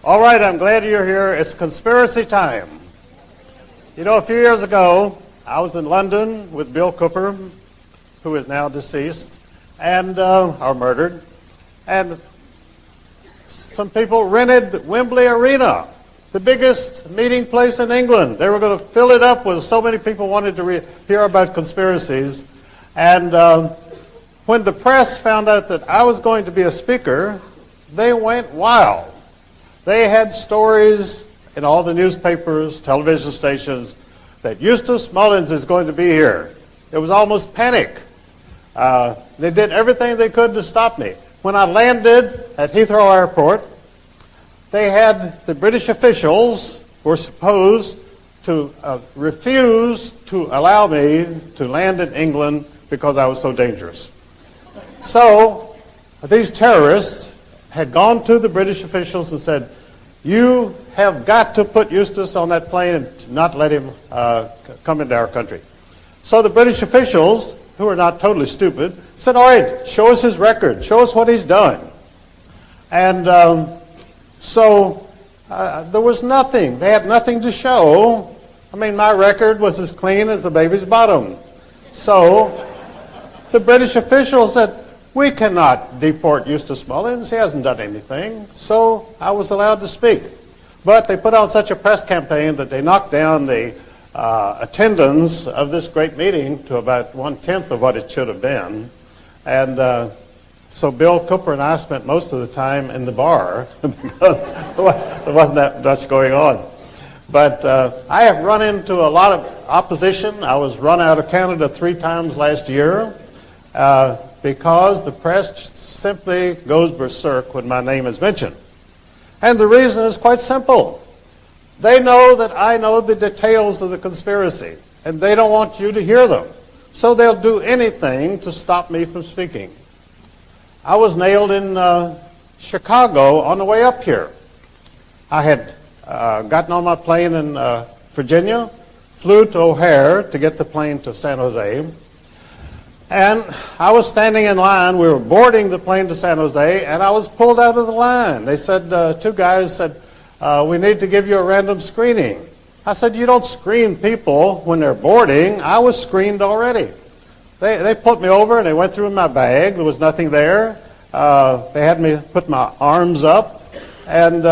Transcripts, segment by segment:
All right, I'm glad you're here. It's conspiracy time. You know, a few years ago, I was in London with Bill Cooper, who is now deceased, and or murdered, and some people rented Wembley Arena, the biggest meeting place in England. They were going to fill it up with so many people wanted to hear about conspiracies. And when the press found out that I was going to be a speaker, they went wild. They had stories in all the newspapers, television stations, that Eustice Mullins is going to be here. It was almost panic. They did everything they could to stop me. When I landed at Heathrow Airport, they had the British officials were supposed to refuse to allow me to land in England because I was so dangerous. So these terrorists had gone to the British officials and said, "You have got to put Eustice on that plane and not let him come into our country." So the British officials, who are not totally stupid, said, "All right, show us his record. Show us what he's done." And so there was nothing. They had nothing to show. I mean, my record was as clean as a baby's bottom. So the British officials said, "We cannot deport Eustice Mullins. He hasn't done anything." So I was allowed to speak. But they put out such a press campaign that they knocked down the attendance of this great meeting to about 1/10 of what it should have been. And so Bill Cooper and I spent most of the time in the bar because there wasn't that much going on. But I have run into a lot of opposition. I was run out of Canada 3 times last year. Because the press simply goes berserk when my name is mentioned. And the reason is quite simple. They know that I know the details of the conspiracy, and they don't want you to hear them. So they'll do anything to stop me from speaking. I was nailed in Chicago on the way up here. I had gotten on my plane in Virginia, flew to O'Hare to get the plane to San Jose. And I was standing in line. We were boarding the plane to San Jose, and I was pulled out of the line. They said, 2 guys said, "We need to give you a random screening." I said, "You don't screen people when they're boarding." I was screened already. They put me over, and they went through my bag. There was nothing there. They had me put my arms up, and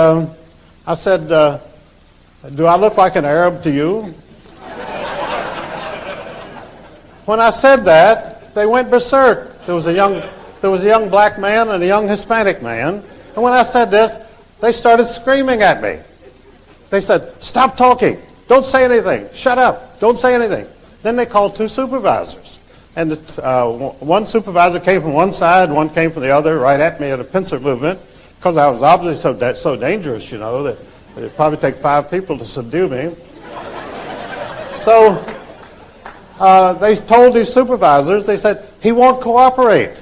I said, "Do I look like an Arab to you?" When I said that, they went berserk. There was a young black man and a young Hispanic man. And when I said this, they started screaming at me. They said, "Stop talking. Don't say anything. Shut up. Don't say anything." Then they called 2 supervisors. And one supervisor came from one side, one came from the other, right at me at a pincer movement, because I was obviously so dangerous, you know, that it would probably take 5 people to subdue me. So they told these supervisors, they said, "He won't cooperate."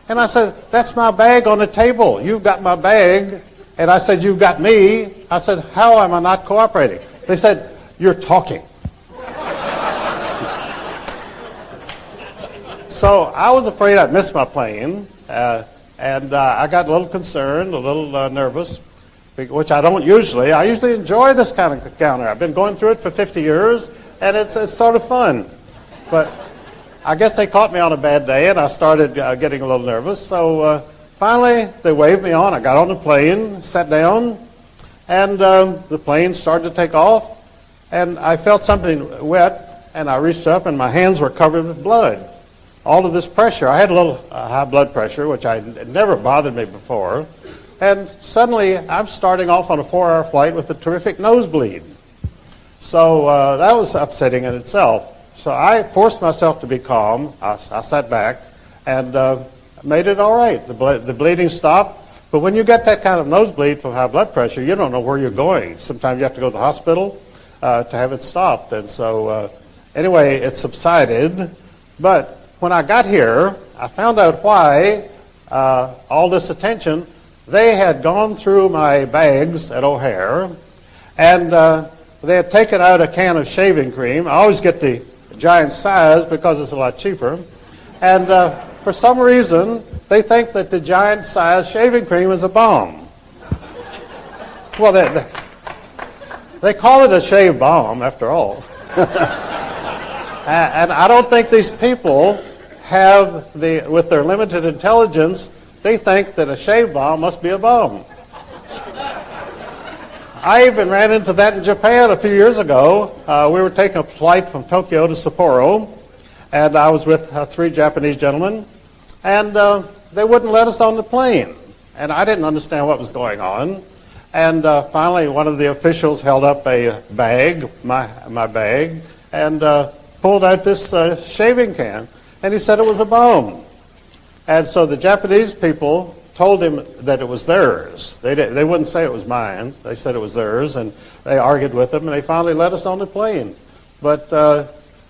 And I said, "That's my bag on the table. You've got my bag." And I said, "You've got me." I said, "How am I not cooperating?" They said, "You're talking." So I was afraid I'd miss my plane. And I got a little concerned, a little nervous, which I don't usually. I usually enjoy this kind of encounter. I've been going through it for 50 years. And it's sort of fun. But I guess they caught me on a bad day, and I started getting a little nervous. So finally, they waved me on. I got on the plane, sat down, and the plane started to take off. And I felt something wet, and I reached up, and my hands were covered with blood. All of this pressure. I had a little high blood pressure, which it never bothered me before. And suddenly, I'm starting off on a 4-hour flight with a terrific nosebleed. So that was upsetting in itself. So I forced myself to be calm. I sat back and made it all right. The bleeding stopped. But when you get that kind of nosebleed from high blood pressure, you don't know where you're going. Sometimes you have to go to the hospital to have it stopped. And so anyway, it subsided. But when I got here, I found out why all this attention. They had gone through my bags at O'Hare, and they had taken out a can of shaving cream. I always get the giant size because it's a lot cheaper. And for some reason, they think that the giant size shaving cream is a bomb. Well, they call it a shave bomb, after all. And I don't think these people have, with their limited intelligence, they think that a shave bomb must be a bomb. I even ran into that in Japan a few years ago. We were taking a flight from Tokyo to Sapporo, and I was with 3 Japanese gentlemen, and they wouldn't let us on the plane. And I didn't understand what was going on. And finally, one of the officials held up a bag, my bag, and pulled out this shaving can, and he said it was a bomb. And so the Japanese people told him that it was theirs. They wouldn't say it was mine. They said it was theirs, and they argued with him, and they finally let us on the plane. But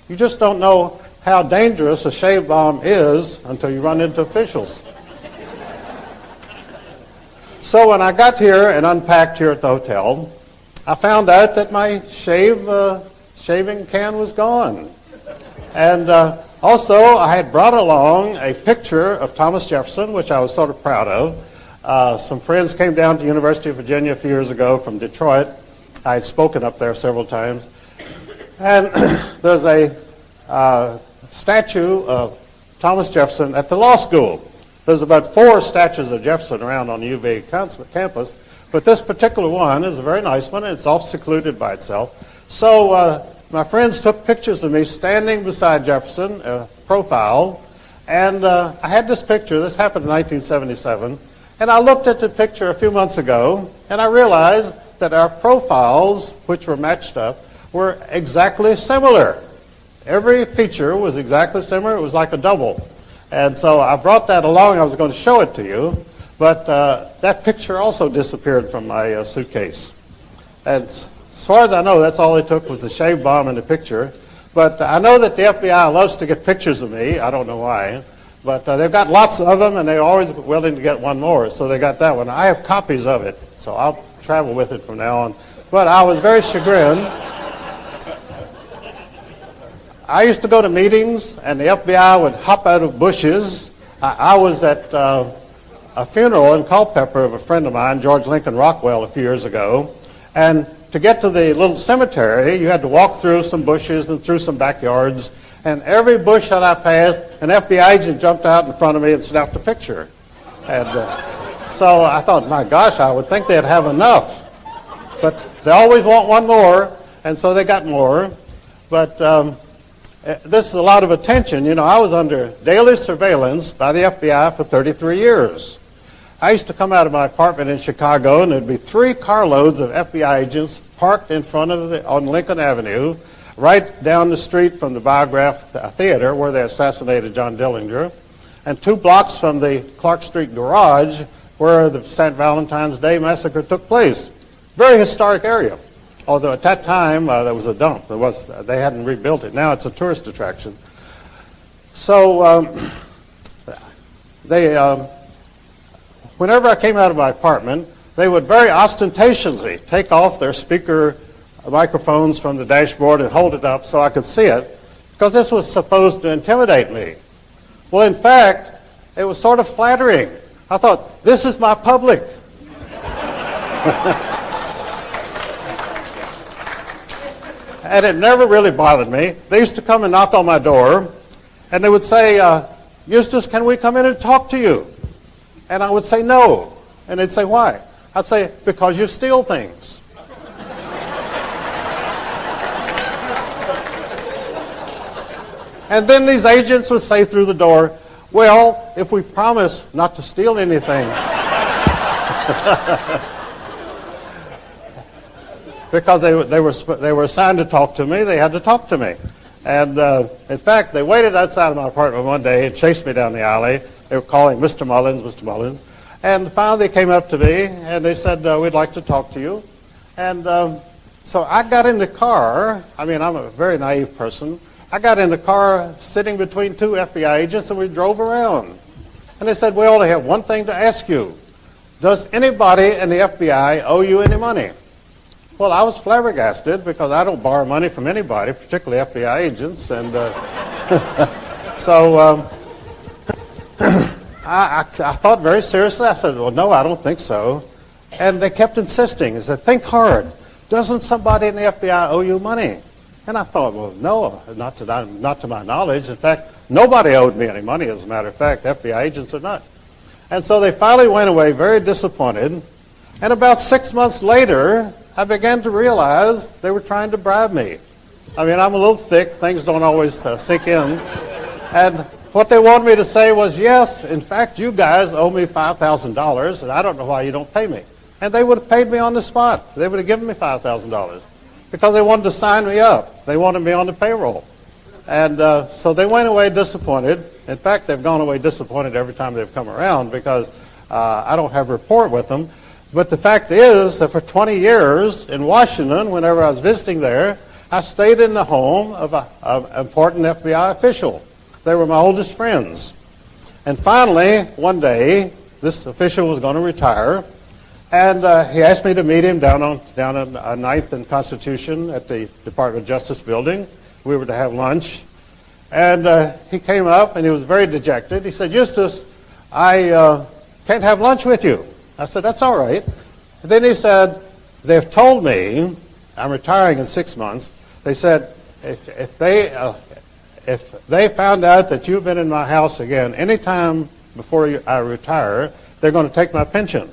you just don't know how dangerous a shave bomb is until you run into officials. So when I got here and unpacked here at the hotel, I found out that my shaving can was gone. And also, I had brought along a picture of Thomas Jefferson, which I was sort of proud of. Some friends came down to the University of Virginia a few years ago from Detroit. I had spoken up there several times. And there's a statue of Thomas Jefferson at the law school. There's about 4 statues of Jefferson around on the UVA campus, but this particular one is a very nice one, and it's off secluded by itself. So my friends took pictures of me standing beside Jefferson, profile, and I had this picture. This happened in 1977, and I looked at the picture a few months ago, and I realized that our profiles, which were matched up, were exactly similar. Every feature was exactly similar. It was like a double. And so I brought that along. I was going to show it to you, but that picture also disappeared from my suitcase. And as far as I know, that's all they took was the shave bomb in the picture. But I know that the FBI loves to get pictures of me. I don't know why. But they've got lots of them, and they're always willing to get one more. So they got that one. I have copies of it, so I'll travel with it from now on. But I was very chagrined. I used to go to meetings, and the FBI would hop out of bushes. I was at a funeral in Culpeper of a friend of mine, George Lincoln Rockwell, a few years ago. And to get to the little cemetery, you had to walk through some bushes and through some backyards. And every bush that I passed, an FBI agent jumped out in front of me and snapped a picture. And so I thought, my gosh, I would think they'd have enough. But they always want one more, and so they got more. But this is a lot of attention. You know, I was under daily surveillance by the FBI for 33 years. I used to come out of my apartment in Chicago, and there'd be 3 carloads of FBI agents parked in front of on Lincoln Avenue, right down the street from the Biograph Theater where they assassinated John Dillinger, and 2 blocks from the Clark Street garage where the St. Valentine's Day massacre took place. Very historic area. Although at that time there was a dump. They hadn't rebuilt it. Now it's a tourist attraction. So whenever I came out of my apartment, they would very ostentatiously take off their speaker microphones from the dashboard and hold it up so I could see it, because this was supposed to intimidate me. Well, in fact, it was sort of flattering. I thought, this is my public. And it never really bothered me. They used to come and knock on my door, and they would say, Eustice, can we come in and talk to you? And I would say no. And they'd say, why? I'd say, because you steal things. And then these agents would say through the door, well, if we promise not to steal anything. Because they were assigned to talk to me, they had to talk to me. And in fact, they waited outside of my apartment one day and chased me down the alley. They were calling Mr. Mullins, Mr. Mullins. And finally they came up to me and they said, we'd like to talk to you. And so I got in the car. I mean, I'm a very naive person. I got in the car sitting between 2 FBI agents, and we drove around. And they said, we only have one thing to ask you. Does anybody in the FBI owe you any money? Well, I was flabbergasted because I don't borrow money from anybody, particularly FBI agents. And so I thought very seriously. I said, well, no, I don't think so. And they kept insisting. They said, think hard. Doesn't somebody in the FBI owe you money? And I thought, well, no, not to my knowledge. In fact, nobody owed me any money, as a matter of fact. FBI agents are not. And so they finally went away very disappointed. And about 6 months later, I began to realize they were trying to bribe me. I mean, I'm a little thick. Things don't always sink in. And what they wanted me to say was, yes, in fact, you guys owe me $5,000, and I don't know why you don't pay me. And they would have paid me on the spot. They would have given me $5,000 because they wanted to sign me up. They wanted me on the payroll. And so they went away disappointed. In fact, they've gone away disappointed every time they've come around because I don't have a report with them. But the fact is that for 20 years in Washington, whenever I was visiting there, I stayed in the home of an important FBI official. They were my oldest friends. And finally, one day, this official was going to retire, and he asked me to meet him down on 9th and Constitution at the Department of Justice building. We were to have lunch. And he came up, and he was very dejected. He said, Eustice, I can't have lunch with you. I said, that's all right. And then he said, they've told me, I'm retiring in 6 months, they said, if they found out that you've been in my house again any time before I retire, they're going to take my pension.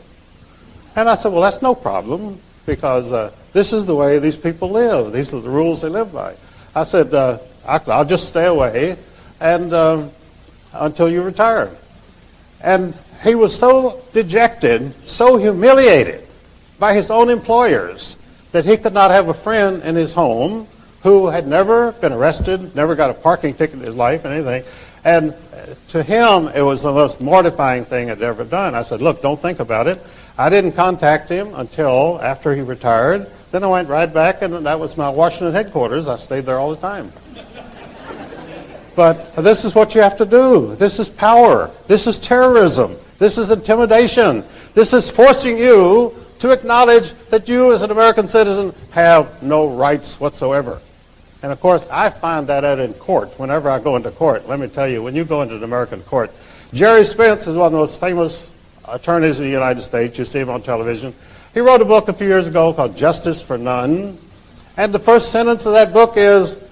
And I said, well, that's no problem, because this is the way these people live. These are the rules they live by. I said, I'll just stay away and until you retire. And he was so dejected, so humiliated by his own employers that he could not have a friend in his home who had never been arrested, never got a parking ticket in his life, and anything. And to him, it was the most mortifying thing I'd ever done. I said, look, don't think about it. I didn't contact him until after he retired. Then I went right back, and that was my Washington headquarters. I stayed there all the time. But this is what you have to do. This is power. This is terrorism. This is intimidation. This is forcing you to acknowledge that you as an American citizen have no rights whatsoever. And of course, I find that out in court. Whenever I go into court, let me tell you, when you go into an American court, Jerry Spence is one of the most famous attorneys in the United States. You see him on television. He wrote a book a few years ago called Justice for None. And the first sentence of that book is,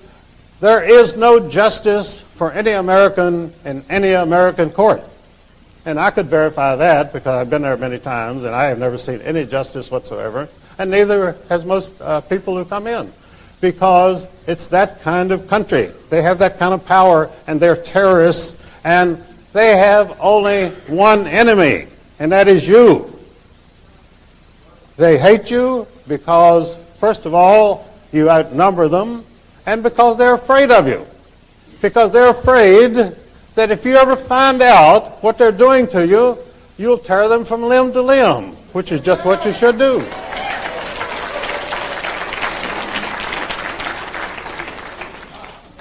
there is no justice for any American in any American court. And I could verify that because I've been there many times and I have never seen any justice whatsoever. And neither has most people who come in, because it's that kind of country. They have that kind of power, and they're terrorists, and they have only one enemy, and that is you. They hate you because, first of all, you outnumber them, and because they're afraid of you. Because they're afraid that if you ever find out what they're doing to you, you'll tear them from limb to limb, which is just what you should do.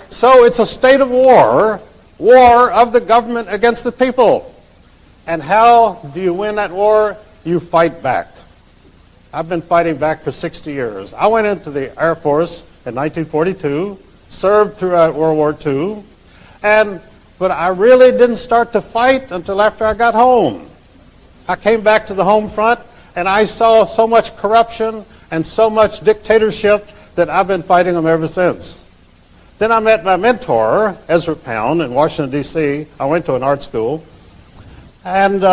So it's a state of war, war of the government against the people. And how do you win that war? You fight back. I've been fighting back for 60 years. I went into the Air Force in 1942, served throughout World War II, but I really didn't start to fight until after I got home. I came back to the home front, and I saw so much corruption and so much dictatorship that I've been fighting them ever since. Then I met my mentor, Ezra Pound, in Washington, D.C. I went to an art school. And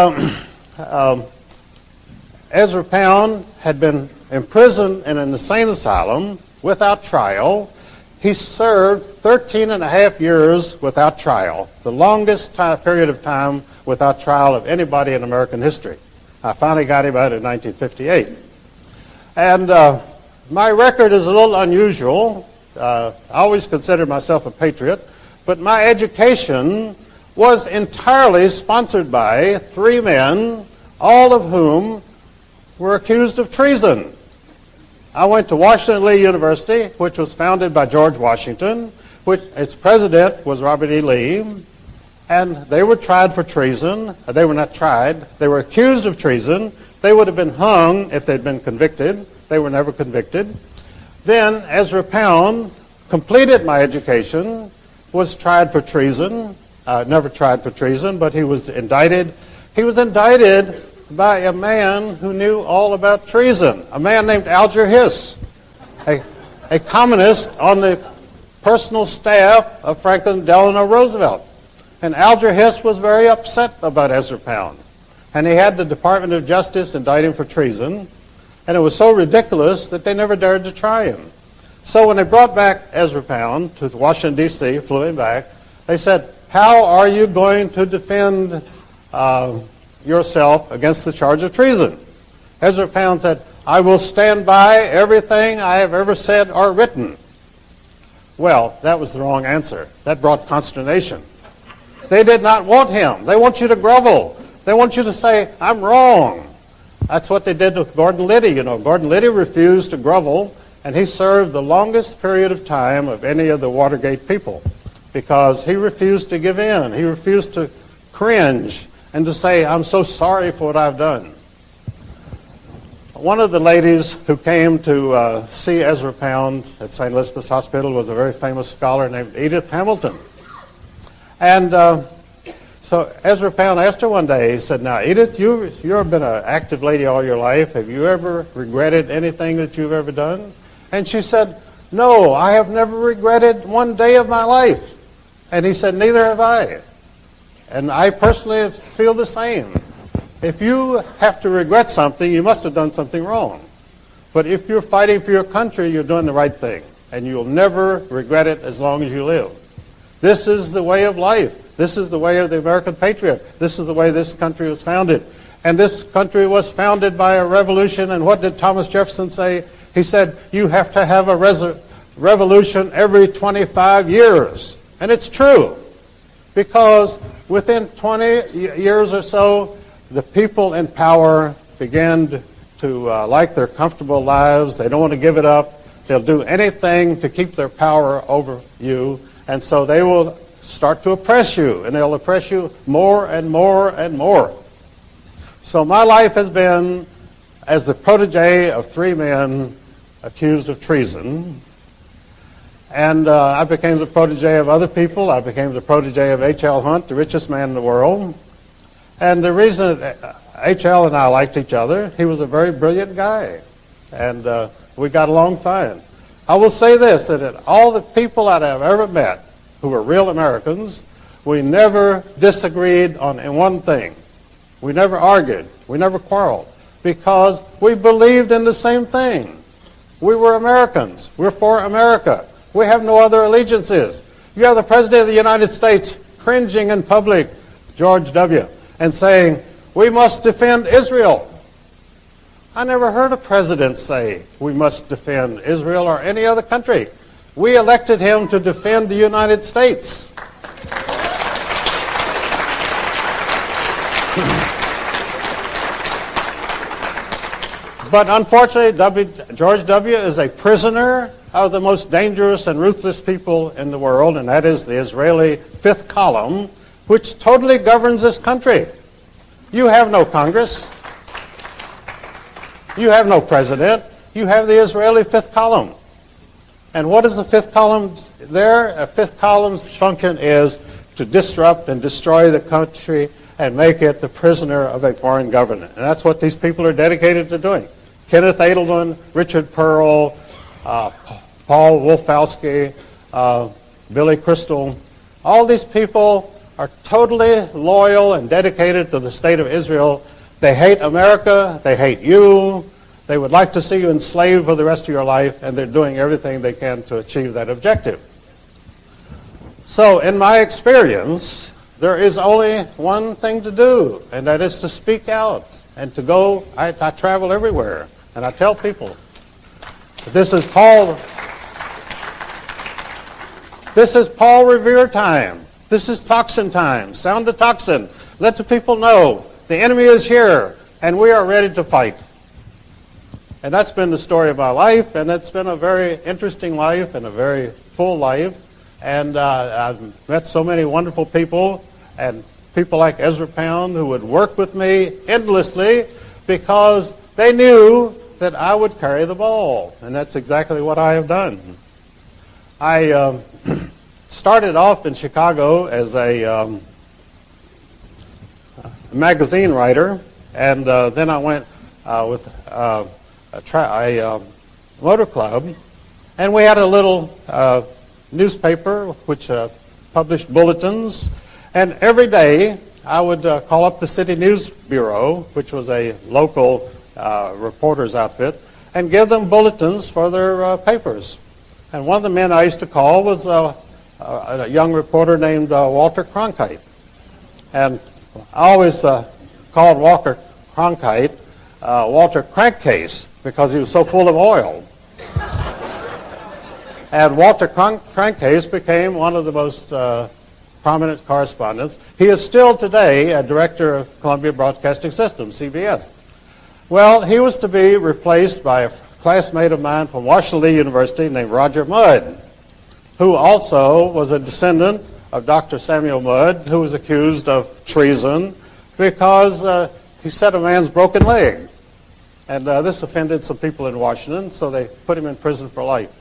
Ezra Pound had been imprisoned in an insane asylum without trial. He served 13 and a half years without trial, the longest period of time without trial of anybody in American history. I finally got him out in 1958. And my record is a little unusual. I always considered myself a patriot, but my education was entirely sponsored by three men, all of whom were accused of treason. I went to Washington Lee University, which was founded by George Washington, which its president was Robert E. Lee, and they were tried for treason. They were not tried. They were accused of treason. They would have been hung if they'd been convicted. They were never convicted. Then Ezra Pound completed my education, was tried for treason, never tried for treason, but he was indicted. He was indicted by a man who knew all about treason, a man named Eustice, a communist on the personal staff of Franklin Delano Roosevelt. And Eustice was very upset about Ezra Pound. And he had the Department of Justice indict him for treason. And it was so ridiculous that they never dared to try him. So when they brought back Ezra Pound to Washington, D.C., flew him back, they said, how are you going to defend yourself against the charge of treason? Ezra Pound said, I will stand by everything I have ever said or written. Well, that was the wrong answer. That brought consternation. They did not want him. They want you to grovel. They want you to say, I'm wrong. That's what they did with Gordon Liddy. You know, Gordon Liddy refused to grovel, and he served the longest period of time of any of the Watergate people because he refused to give in. He refused to cringe and to say, I'm so sorry for what I've done. One of the ladies who came to see Ezra Pound at St. Elizabeth's Hospital was a very famous scholar named Edith Hamilton. And so Ezra Pound asked her one day, he said, now, Edith, you've been an active lady all your life. Have you ever regretted anything that you've ever done? And she said, no, I have never regretted one day of my life. And he said, neither have I. And I personally feel the same. If you have to regret something, you must have done something wrong. But if you're fighting for your country, you're doing the right thing. And you'll never regret it as long as you live. This is the way of life. This is the way of the American patriot. This is the way this country was founded. And this country was founded by a revolution. And what did Thomas Jefferson say? He said, you have to have a revolution every 25 years. And it's true. Because within 20 years or so, the people in power began to like their comfortable lives. They don't want to give it up. They'll do anything to keep their power over you. And so they will start to oppress you, and they'll oppress you more and more and more. So my life has been as the protege of three men accused of treason. And I became the protege of other people. I became the protege of H.L. Hunt, the richest man in the world. And the reason H.L. and I liked each other, he was a very brilliant guy. And we got along fine. I will say this, that all the people that I've ever met who were real Americans, we never disagreed on one thing. We never argued. We never quarreled. Because we believed in the same thing. We were Americans. We're for America. We have no other allegiances. You have the President of the United States cringing in public, George W., and saying, we must defend Israel. I never heard a president say we must defend Israel or any other country. We elected him to defend the United States. But unfortunately, George W. is a prisoner of the most dangerous and ruthless people in the world, and that is the Israeli fifth column, which totally governs this country. You have no Congress. You have no president. You have the Israeli fifth column. And what is the fifth column there? A fifth column's function is to disrupt and destroy the country and make it the prisoner of a foreign government. And that's what these people are dedicated to doing. Kenneth Edelman, Richard Pearl, Paul Wolfowski, Billy Crystal, all these people are totally loyal and dedicated to the state of Israel. They hate America. They hate you. They would like to see you enslaved for the rest of your life, and they're doing everything they can to achieve that objective. So, in my experience, there is only one thing to do, and that is to speak out and to go. I travel everywhere, and I tell people, this is Paul Revere time. This is toxin time. Sound the toxin. Let the people know the enemy is here, and we are ready to fight. And that's been the story of my life, and it's been a very interesting life and a very full life. And I've met so many wonderful people, and people like Ezra Pound who would work with me endlessly because they knew that I would carry the ball. And that's exactly what I have done. I started off in Chicago as a magazine writer, And then I went with a motor club, and we had a little newspaper which published bulletins. And every day I would call up the City News Bureau, which was a local reporter's outfit, and give them bulletins for their papers. And one of the men I used to call was a young reporter named Walter Cronkite. And I always called Walter Cronkite Walter Crankcase because he was so full of oil. And Walter Crankcase became one of the most prominent correspondents. He is still today a director of Columbia Broadcasting System, CBS. Well, he was to be replaced by a classmate of mine from Washington Lee University named Roger Mudd, who also was a descendant of Dr. Samuel Mudd, who was accused of treason because he set a man's broken leg. And this offended some people in Washington, so they put him in prison for life.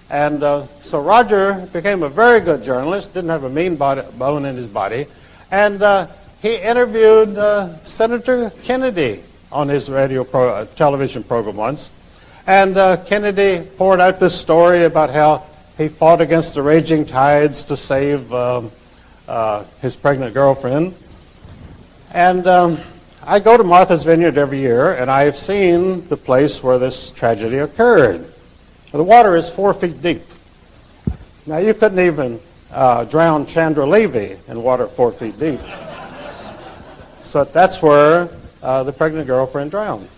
And so Roger became a very good journalist, didn't have a mean bone in his body, and he interviewed Senator Kennedy on his television program once. And Kennedy poured out this story about how he fought against the raging tides to save his pregnant girlfriend. And I go to Martha's Vineyard every year, and I have seen the place where this tragedy occurred. The water is 4 feet deep. Now, you couldn't even drown Chandra Levy in water 4 feet deep. So that's where the pregnant girlfriend drowned.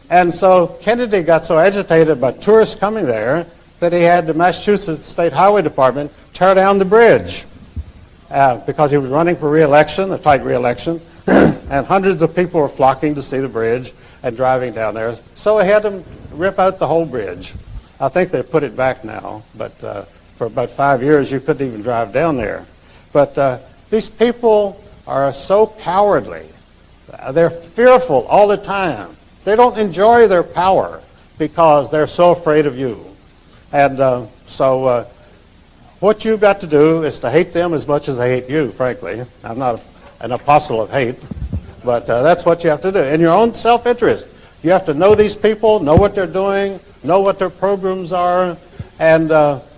And so Kennedy got so agitated about tourists coming there that he had the Massachusetts State Highway Department tear down the bridge because he was running for re-election, a tight re-election, and hundreds of people were flocking to see the bridge and driving down there. So he had them rip out the whole bridge. I think they put it back now, but for about 5 years you couldn't even drive down there. But these people are so cowardly. They're fearful all the time. They don't enjoy their power because they're so afraid of you. And so what you've got to do is to hate them as much as they hate you, frankly. I'm not an apostle of hate, but that's what you have to do. In your own self-interest, you have to know these people, know what they're doing, know what their programs are, and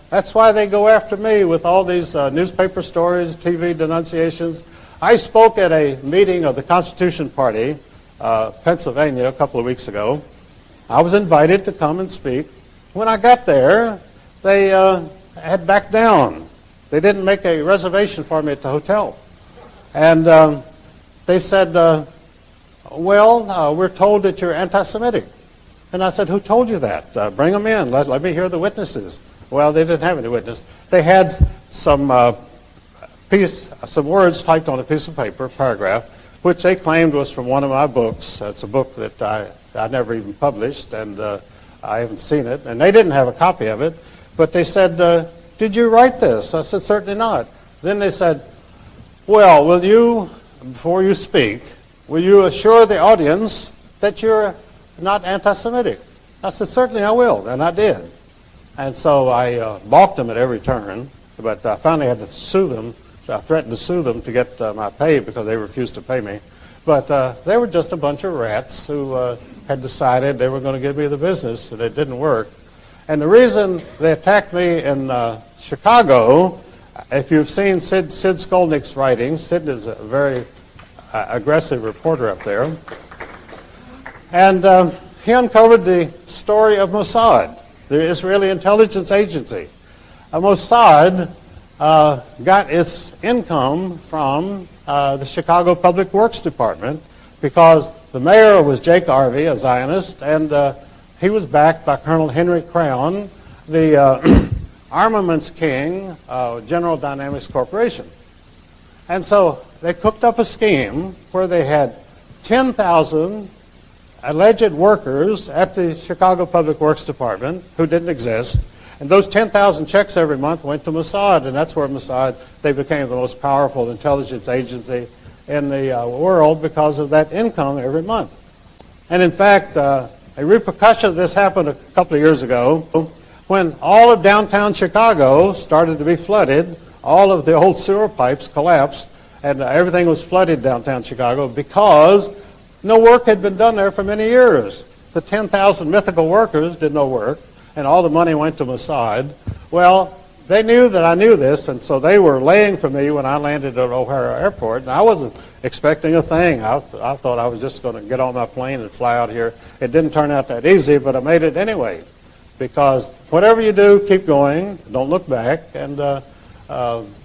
that's why they go after me with all these newspaper stories, TV denunciations. I spoke at a meeting of the Constitution Party, Pennsylvania, a couple of weeks ago. I was invited to come and speak. When I got there, they had backed down. They didn't make a reservation for me at the hotel. And they said, well, we're told that you're anti-Semitic. And I said, who told you that? Bring them in. Let me hear the witnesses. Well, they didn't have any witness. They had some words typed on a piece of paper, paragraph, which they claimed was from one of my books. It's a book that I never even published, and I haven't seen it. And they didn't have a copy of it. But they said, did you write this? I said, certainly not. Then they said, well, will you, before you speak, will you assure the audience that you're not anti-Semitic? I said, certainly I will, and I did. And so I balked them at every turn, but I finally had to sue them. So I threatened to sue them to get my pay because they refused to pay me. But they were just a bunch of rats who had decided they were going to give me the business, and it didn't work. And the reason they attacked me in Chicago, if you've seen Sid Skolnick's writings, Sid is a very aggressive reporter up there. And he uncovered the story of Mossad, the Israeli intelligence agency. Mossad got its income from the Chicago Public Works Department because the mayor was Jake Arvey, a Zionist, and he was backed by Colonel Henry Crown, the armaments king, General Dynamics Corporation. And so they cooked up a scheme where they had 10,000 alleged workers at the Chicago Public Works Department who didn't exist. And those 10,000 checks every month went to Mossad, and that's where Mossad, they became the most powerful intelligence agency in the world because of that income every month. And in fact, a repercussion of this happened a couple of years ago when all of downtown Chicago started to be flooded. All of the old sewer pipes collapsed, and everything was flooded downtown Chicago because No work had been done there for many years. The 10,000 mythical workers did no work, and all the money went to Mossad. Well, they knew that I knew this, and so they were laying for me when I landed at O'Hare Airport, and I wasn't expecting a thing. I thought I was just going to get on my plane and fly out here. It didn't turn out that easy, but I made it anyway, because whatever you do, keep going. Don't look back. And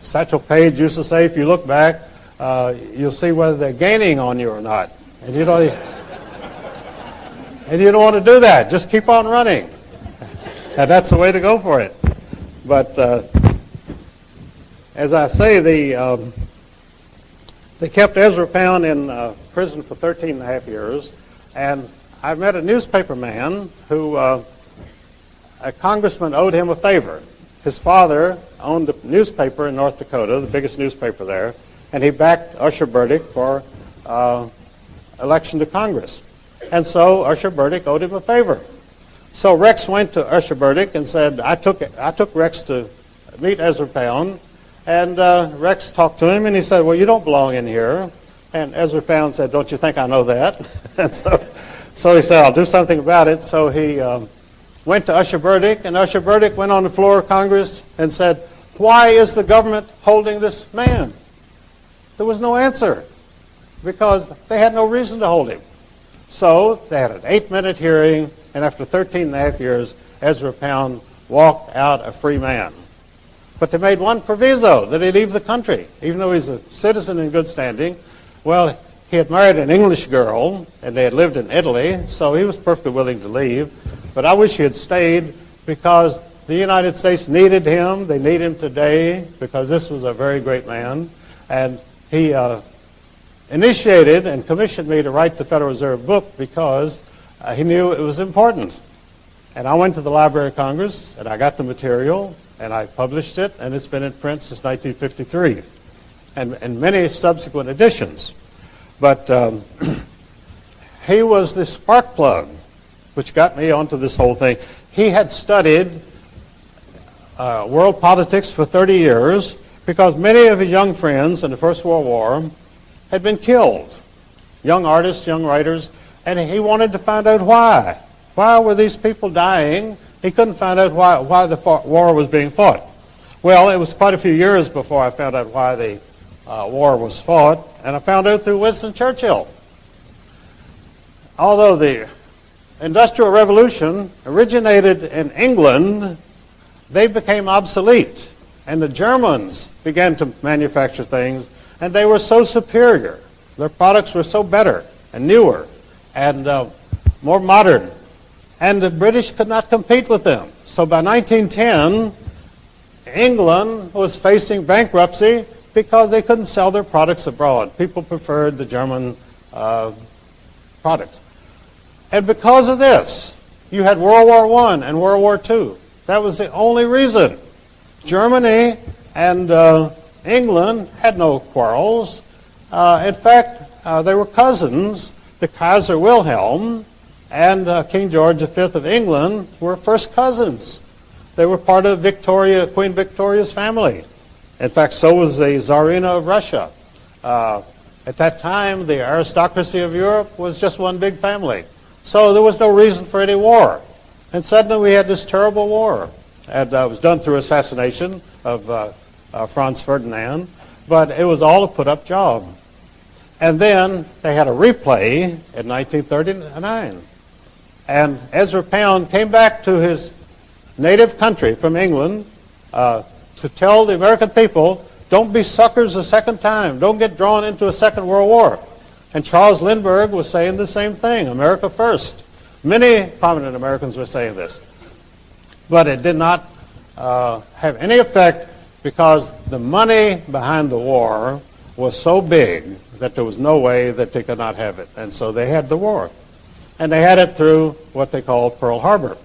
Satchel Paige used to say, if you look back, you'll see whether they're gaining on you or not. And you don't want to do that. Just keep on running. And that's the way to go for it. But as I say, they kept Ezra Pound in prison for 13 and a half years. And I met a newspaper man who, a congressman owed him a favor. His father owned a newspaper in North Dakota, the biggest newspaper there, and he backed Usher Burdick for election to Congress. And so Usher Burdick owed him a favor. So Rex went to Usher Burdick and said, I took Rex to meet Ezra Pound, and Rex talked to him, and he said, well, you don't belong in here. And Ezra Pound said, don't you think I know that? And so he said, I'll do something about it. So he went to Usher Burdick, and Usher Burdick went on the floor of Congress and said, why is the government holding this man? There was no answer, because they had no reason to hold him. So they had an 8-minute hearing, and after 13 and a half years, Ezra Pound walked out a free man. But they made one proviso, that he leave the country, even though he's a citizen in good standing. Well, he had married an English girl, and they had lived in Italy, so he was perfectly willing to leave. But I wish he had stayed, because the United States needed him. They need him today, because this was a very great man. And he initiated and commissioned me to write the Federal Reserve book, because he knew it was important. And I went to the Library of Congress, and I got the material, and I published it, and it's been in print since 1953, and many subsequent editions. But he was the spark plug which got me onto this whole thing. He had studied world politics for 30 years, because many of his young friends in the First World War had been killed, young artists, young writers, and he wanted to find out why. Why were these people dying? He couldn't find out why the war was being fought. Well, it was quite a few years before I found out why the war was fought, and I found out through Winston Churchill. Although the Industrial Revolution originated in England, they became obsolete, and the Germans began to manufacture things, and they were so superior. Their products were so better and newer and more modern, and the British could not compete with them. So by 1910, England was facing bankruptcy because they couldn't sell their products abroad. People preferred the German products. And because of this, you had World War I and World War II. That was the only reason. Germany and England had no quarrels. In fact, they were cousins. The Kaiser Wilhelm and King George V of England were first cousins. They were part of Queen Victoria's family. In fact, so was the Tsarina of Russia. At that time, the aristocracy of Europe was just one big family. So there was no reason for any war. And suddenly we had this terrible war. And it was done through assassination of Franz Ferdinand, but it was all a put-up job. And then they had a replay in 1939. And Ezra Pound came back to his native country from England to tell the American people, don't be suckers a second time. Don't get drawn into a Second World War. And Charles Lindbergh was saying the same thing, America first. Many prominent Americans were saying this. But it did not have any effect, because the money behind the war was so big that there was no way that they could not have it. And so they had the war. And they had it through what they called Pearl Harbor.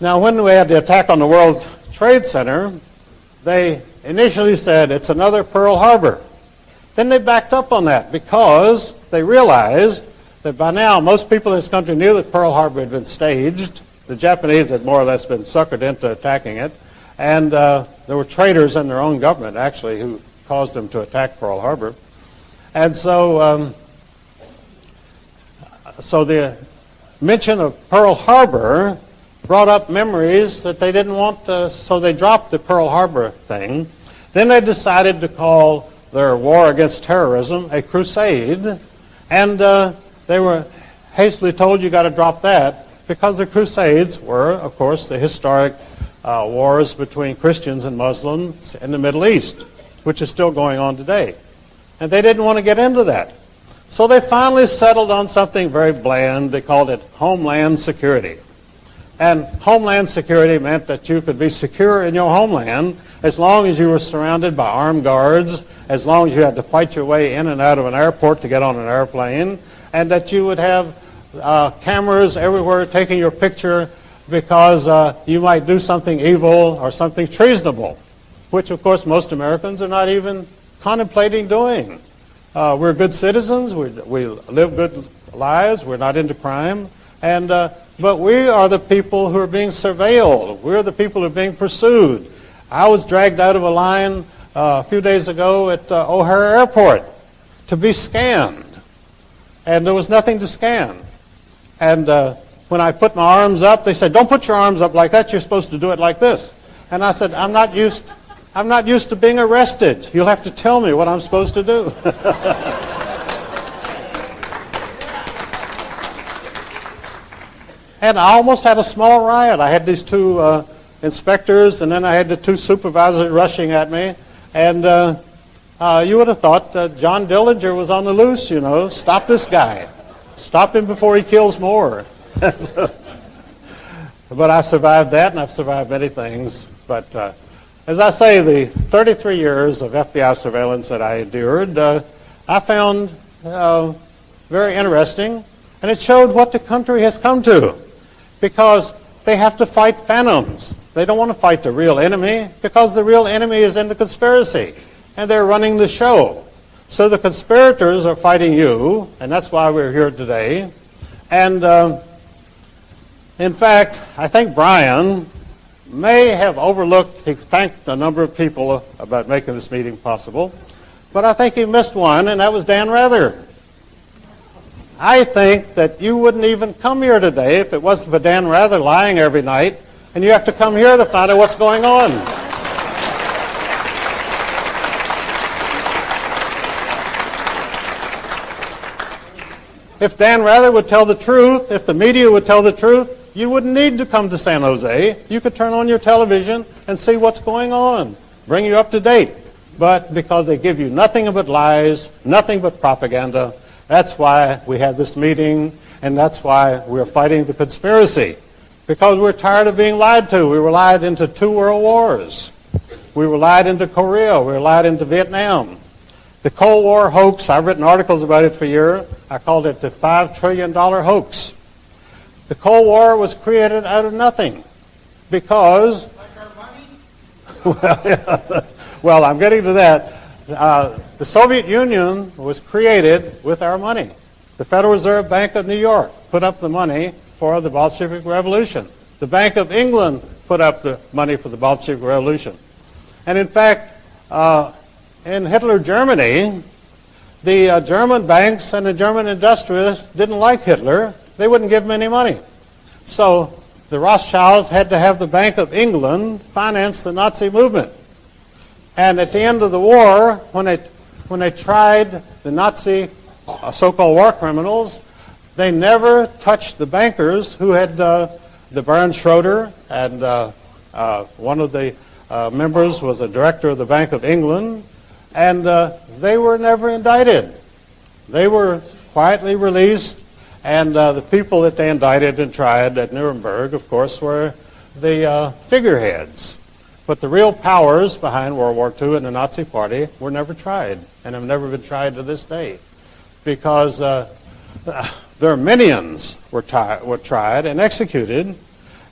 Now, when we had the attack on the World Trade Center, they initially said it's another Pearl Harbor. Then they backed up on that, because they realized that by now most people in this country knew that Pearl Harbor had been staged. The Japanese had more or less been suckered into attacking it. And there were traitors in their own government, actually, who caused them to attack Pearl Harbor. And so so the mention of Pearl Harbor brought up memories that they didn't want, so they dropped the Pearl Harbor thing. Then they decided to call their war against terrorism a crusade, and they were hastily told you got to drop that because the Crusades were, of course, the historic wars between Christians and Muslims in the Middle East, which is still going on today. And they didn't want to get into that. So they finally settled on something very bland. They called it Homeland Security. And Homeland Security meant that you could be secure in your homeland as long as you were surrounded by armed guards, as long as you had to fight your way in and out of an airport to get on an airplane, and that you would have cameras everywhere taking your picture because you might do something evil or something treasonable, which, of course, most Americans are not even contemplating doing. We're good citizens. We live good lives. We're not into crime. But we are the people who are being surveilled. We're the people who are being pursued. I was dragged out of a line a few days ago at O'Hare Airport to be scanned. And there was nothing to scan. And when I put my arms up, they said, "Don't put your arms up like that. You're supposed to do it like this." And I said, I'm not used to being arrested. You'll have to tell me what I'm supposed to do. And I almost had a small riot. I had these two inspectors, and then I had the two supervisors rushing at me. And you would have thought John Dillinger was on the loose, you know. Stop this guy. Stop him before he kills more. But I survived that, and I've survived many things. But as I say, the 33 years of FBI surveillance that I endured, I found very interesting, and it showed what the country has come to, because they have to fight phantoms. They don't want to fight the real enemy, because the real enemy is in the conspiracy, and they're running the show. So the conspirators are fighting you, and that's why we're here today. And in fact, I think Brian may have overlooked, he thanked a number of people about making this meeting possible, but I think he missed one, and that was Dan Rather. I think that you wouldn't even come here today if it wasn't for Dan Rather lying every night, and you have to come here to find out what's going on. If Dan Rather would tell the truth, if the media would tell the truth, you wouldn't need to come to San Jose. You could turn on your television and see what's going on, bring you up to date. But because they give you nothing but lies, nothing but propaganda, that's why we have this meeting, and that's why we're fighting the conspiracy. Because we're tired of being lied to. We were lied into 2 world wars. We were lied into Korea. We were lied into Vietnam. The Cold War hoax, I've written articles about it for years. I called it the $5 trillion hoax. The Cold War was created out of nothing because... Like our money? Well, I'm getting to that. The Soviet Union was created with our money. The Federal Reserve Bank of New York put up the money for the Bolshevik Revolution. The Bank of England put up the money for the Bolshevik Revolution. And in fact, in Hitler Germany, the German banks and the German industrialists didn't like Hitler. They wouldn't give him any money. So the Rothschilds had to have the Bank of England finance the Nazi movement. And at the end of the war, when they tried the Nazi so-called war criminals, they never touched the bankers who had the Baron Schroeder, and one of the members was a director of the Bank of England, and they were never indicted. They were quietly released, and the people that they indicted and tried at Nuremberg, of course, were the figureheads. But the real powers behind World War II and the Nazi Party were never tried, and have never been tried to this day, because their minions were tried and executed.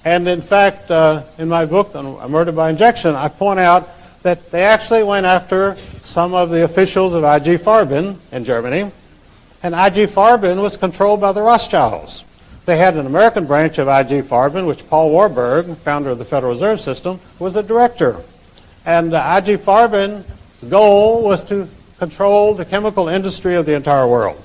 And in fact, in my book on Murder by Injection, I point out that they actually went after some of the officials of IG Farben in Germany, and IG Farben was controlled by the Rothschilds. They had an American branch of IG Farben, which Paul Warburg, founder of the Federal Reserve System, was a director. And IG Farben's goal was to control the chemical industry of the entire world.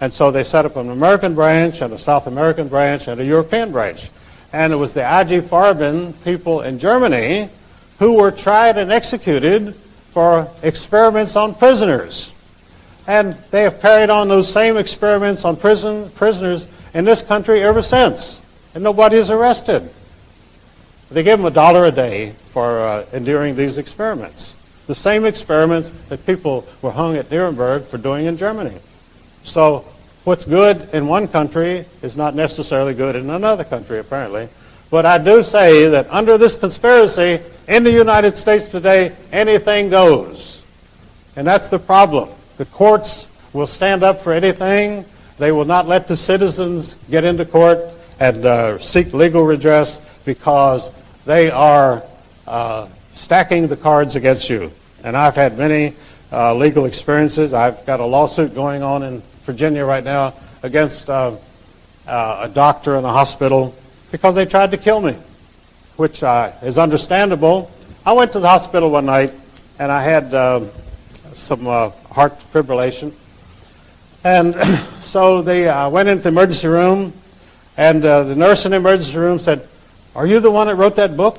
And so they set up an American branch and a South American branch and a European branch. And it was the IG Farben people in Germany who were tried and executed for experiments on prisoners. And they have carried on those same experiments on prisoners in this country ever since. And nobody is arrested. They give them $1 a day for enduring these experiments. The same experiments that people were hung at Nuremberg for doing in Germany. So what's good in one country is not necessarily good in another country, apparently. But I do say that under this conspiracy, in the United States today, anything goes. And that's the problem. The courts will stand up for anything. They will not let the citizens get into court and seek legal redress because they are stacking the cards against you. And I've had many legal experiences. I've got a lawsuit going on in Virginia right now against a doctor in a hospital because they tried to kill me, which is understandable. I went to the hospital one night and I had some heart fibrillation. And so they went into the emergency room and the nurse in the emergency room said, "Are you the one that wrote that book?"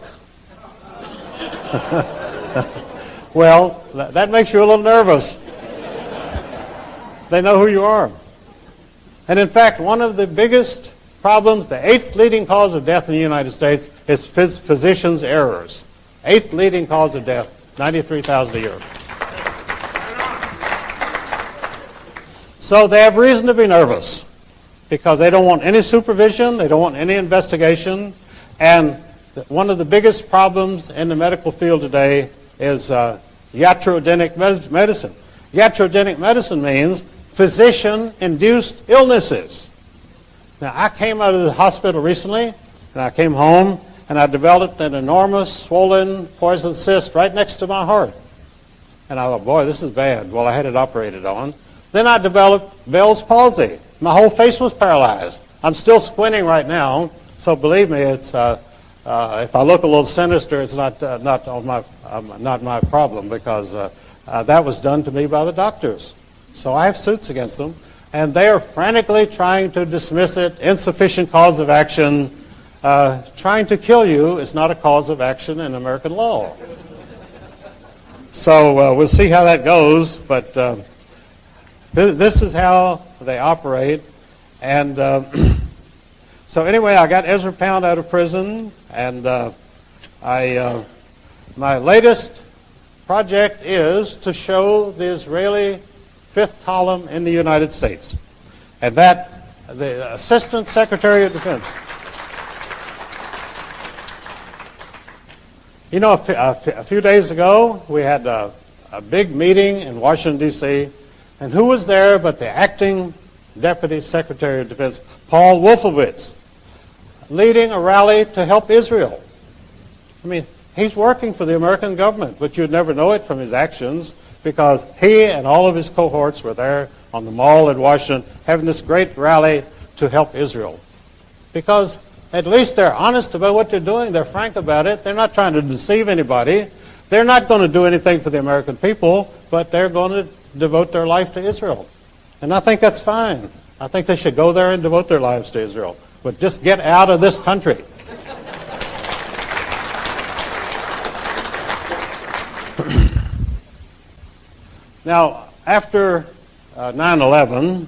Well, that makes you a little nervous. They know who you are. And in fact, one of the biggest problems, the 8th leading cause of death in the United States is physicians' errors. 8th leading cause of death, 93,000 a year. So they have reason to be nervous because they don't want any supervision, they don't want any investigation, and one of the biggest problems in the medical field today is iatrogenic medicine. Iatrogenic medicine means physician-induced illnesses. Now, I came out of the hospital recently, and I came home, and I developed an enormous, swollen, poison cyst right next to my heart. And I thought, boy, this is bad. Well, I had it operated on. Then I developed Bell's palsy. My whole face was paralyzed. I'm still squinting right now, so believe me, it's if I look a little sinister, it's not my problem because that was done to me by the doctors. So I have suits against them, and they are frantically trying to dismiss it. Insufficient cause of action. Trying to kill you is not a cause of action in American law. So we'll see how that goes, but this is how they operate. And so anyway, I got Ezra Pound out of prison, and my latest project is to show the Israeli fifth column in the United States, and that the Assistant Secretary of Defense. You know, a few days ago, we had a big meeting in Washington, D.C., and who was there but the acting Deputy Secretary of Defense, Paul Wolfowitz, leading a rally to help Israel. I mean, he's working for the American government, but you'd never know it from his actions because he and all of his cohorts were there on the mall in Washington having this great rally to help Israel. Because at least they're honest about what they're doing. They're frank about it. They're not trying to deceive anybody. They're not going to do anything for the American people, but they're going to devote their life to Israel. And I think that's fine. I think they should go there and devote their lives to Israel. But just get out of this country. Now, after 9/11,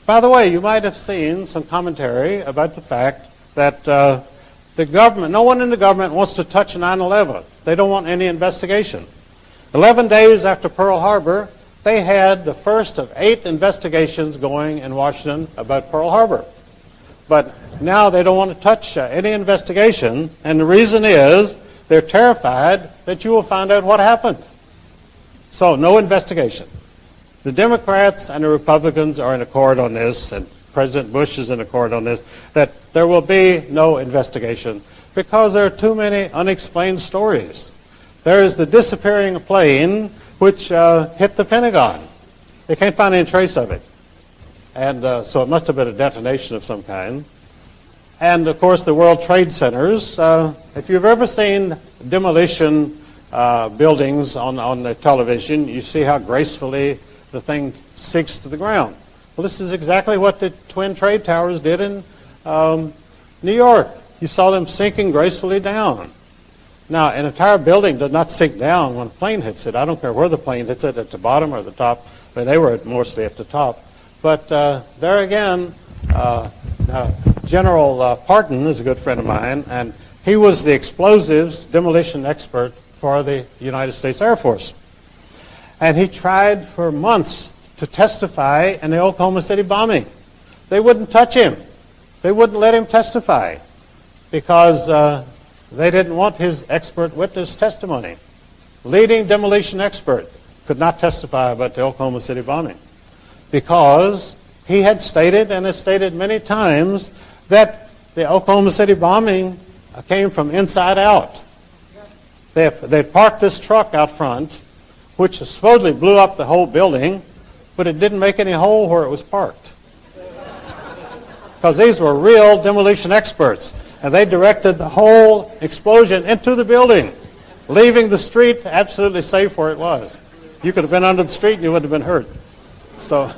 by the way, you might have seen some commentary about the fact that the government, no one in the government wants to touch 9/11. They don't want any investigation. 11 days after Pearl Harbor, they had the first of 8 investigations going in Washington about Pearl Harbor. But now they don't want to touch any investigation, and the reason is they're terrified that you will find out what happened. So no investigation. The Democrats and the Republicans are in accord on this, and President Bush is in accord on this, that there will be no investigation because there are too many unexplained stories. There is the disappearing plane which hit the Pentagon. They can't find any trace of it. And so it must have been a detonation of some kind. And, of course, the World Trade Centers. If you've ever seen demolition buildings on the television, you see how gracefully the thing sinks to the ground. Well, this is exactly what the Twin Trade Towers did in New York. You saw them sinking gracefully down. Now, an entire building does not sink down when a plane hits it. I don't care where the plane hits it, at the bottom or the top, but they were mostly at the top. But there again, General Parton is a good friend of mine, and he was the explosives demolition expert for the United States Air Force. And he tried for months to testify in the Oklahoma City bombing. They wouldn't touch him. They wouldn't let him testify because they didn't want his expert witness testimony. Leading demolition expert could not testify about the Oklahoma City bombing because he had stated, and has stated many times, that the Oklahoma City bombing came from inside out. They parked this truck out front, which supposedly blew up the whole building, but it didn't make any hole where it was parked. Because these were real demolition experts, and they directed the whole explosion into the building, leaving the street absolutely safe where it was. You could have been under the street and you wouldn't have been hurt. So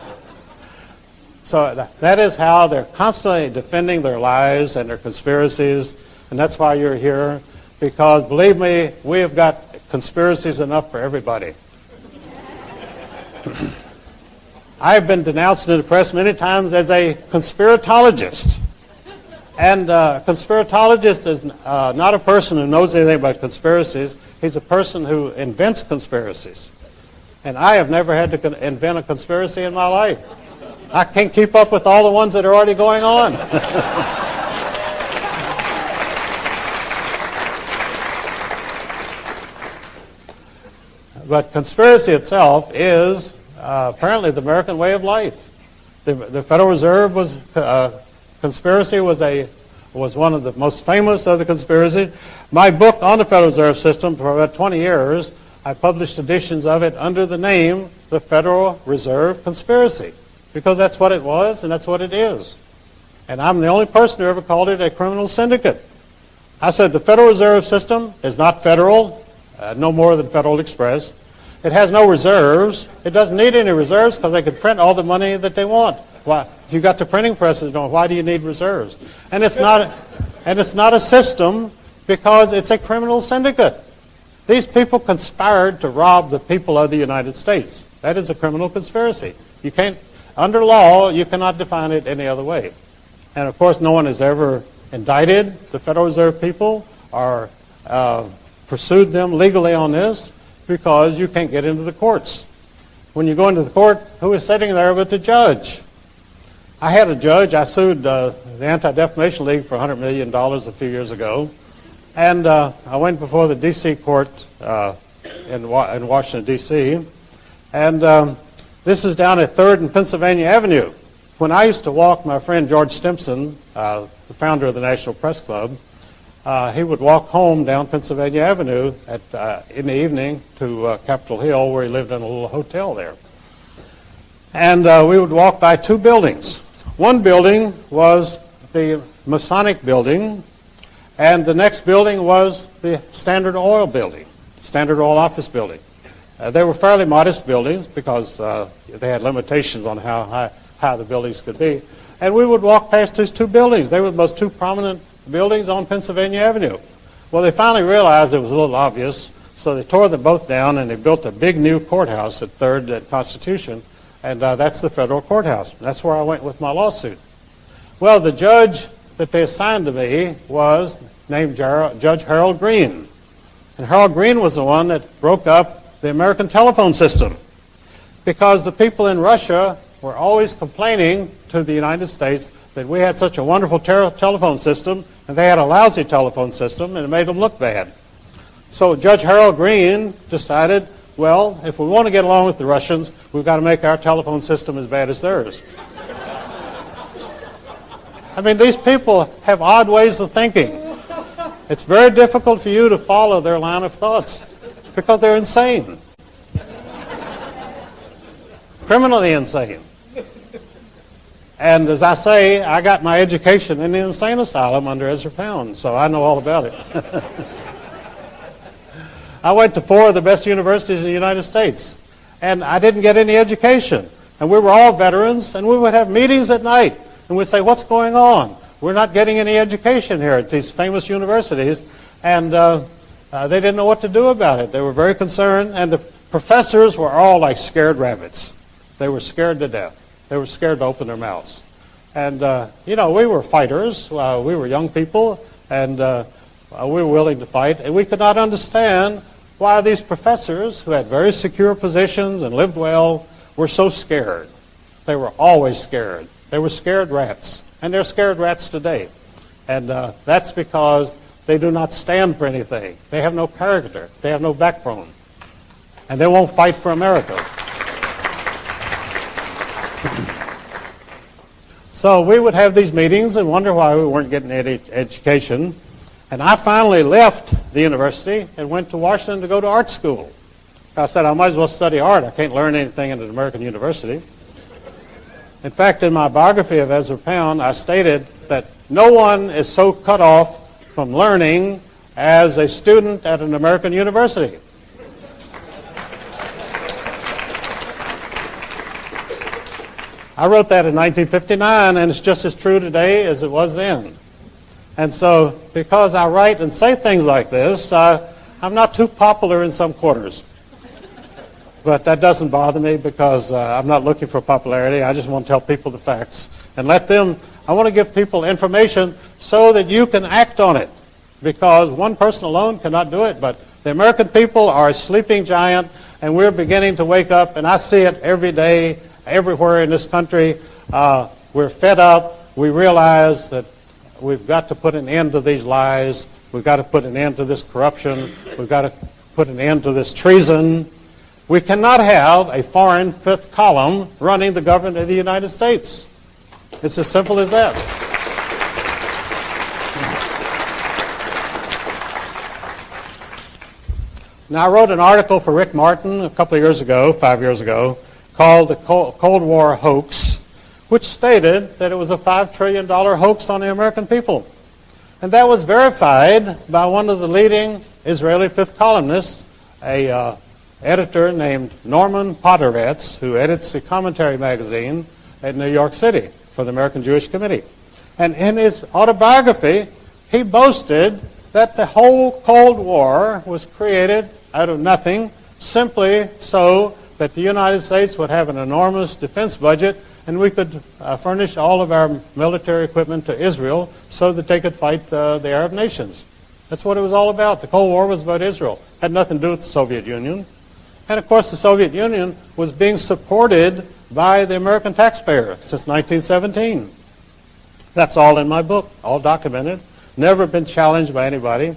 that is how they're constantly defending their lies and their conspiracies, and that's why you're here, because believe me, we have got conspiracies enough for everybody. I've been denounced in the press many times as a conspiratologist. And a conspiratologist is not a person who knows anything about conspiracies. He's a person who invents conspiracies. And I have never had to invent a conspiracy in my life. I can't keep up with all the ones that are already going on. But conspiracy itself is apparently the American way of life. The Federal Reserve conspiracy was one of the most famous of the conspiracies. My book on the Federal Reserve System for about 20 years, I published editions of it under the name The Federal Reserve Conspiracy, because that's what it was and that's what it is. And I'm the only person who ever called it a criminal syndicate. I said the Federal Reserve System is not federal, no more than Federal Express. It has no reserves. It doesn't need any reserves because they can print all the money that they want. Why? If you've got the printing presses, why do you need reserves? And it's not a system because it's a criminal syndicate. These people conspired to rob the people of the United States. That is a criminal conspiracy. You can't, under law, you cannot define it any other way. And of course, no one has ever indicted the Federal Reserve people or pursued them legally on this, because you can't get into the courts. When you go into the court, who is sitting there but the judge? I had a judge. I sued the Anti-Defamation League for $100 million a few years ago. And I went before the D.C. court in Washington, D.C. And this is down at 3rd and Pennsylvania Avenue. When I used to walk, my friend George Stimson, the founder of the National Press Club, he would walk home down Pennsylvania Avenue in the evening to Capitol Hill, where he lived in a little hotel there. And we would walk by two buildings. One building was the Masonic building, and the next building was the Standard Oil building, Standard Oil office building. They were fairly modest buildings because they had limitations on how high the buildings could be. And we would walk past these two buildings. They were the most two prominent buildings on Pennsylvania Avenue. Well, they finally realized it was a little obvious, so they tore them both down and they built a big new courthouse at 3rd and Constitution, and that's the federal courthouse. That's where I went with my lawsuit. Well, the judge that they assigned to me was named Judge Harold Green. And Harold Green was the one that broke up the American telephone system, because the people in Russia were always complaining to the United States that we had such a wonderful telephone system, and they had a lousy telephone system, and it made them look bad. So Judge Harold Green decided, well, if we want to get along with the Russians, we've got to make our telephone system as bad as theirs. I mean, these people have odd ways of thinking. It's very difficult for you to follow their line of thoughts because they're insane. Criminally insane. And as I say, I got my education in the insane asylum under Ezra Pound, so I know all about it. I went to 4 of the best universities in the United States, and I didn't get any education. And we were all veterans, and we would have meetings at night. And we'd say, what's going on? We're not getting any education here at these famous universities. And they didn't know what to do about it. They were very concerned, and the professors were all like scared rabbits. They were scared to death. They were scared to open their mouths. And, we were fighters. We were young people, and we were willing to fight. And we could not understand why these professors, who had very secure positions and lived well, were so scared. They were always scared. They were scared rats. And they're scared rats today. And that's because they do not stand for anything. They have no character. They have no backbone. And they won't fight for America. So we would have these meetings and wonder why we weren't getting any education. And I finally left the university and went to Washington to go to art school. I said, I might as well study art. I can't learn anything at an American university. In fact, in my biography of Ezra Pound, I stated that no one is so cut off from learning as a student at an American university. I wrote that in 1959, and it's just as true today as it was then. And so, because I write and say things like this, I'm not too popular in some quarters. But that doesn't bother me because I'm not looking for popularity. I just want to tell people the facts and let them, I want to give people information so that you can act on it. Because one person alone cannot do it, but the American people are a sleeping giant, and we're beginning to wake up, and I see it every day, everywhere in this country. We're fed up. We realize that we've got to put an end to these lies. We've got to put an end to this corruption. We've got to put an end to this treason. We cannot have a foreign fifth column running the government of the United States. It's as simple as that. Now, I wrote an article for Rick Martin a couple of years ago, 5 years ago, called The Cold War Hoax, which stated that it was a $5 trillion hoax on the American people. And that was verified by one of the leading Israeli fifth columnists, a editor named Norman Potteretz, who edits the Commentary magazine at New York City for the American Jewish Committee. And in his autobiography, he boasted that the whole Cold War was created out of nothing, simply so that the United States would have an enormous defense budget and we could furnish all of our military equipment to Israel so that they could fight the Arab nations. That's what it was all about. The Cold War was about Israel. It had nothing to do with the Soviet Union. And of course, the Soviet Union was being supported by the American taxpayer since 1917. That's all in my book, all documented, never been challenged by anybody.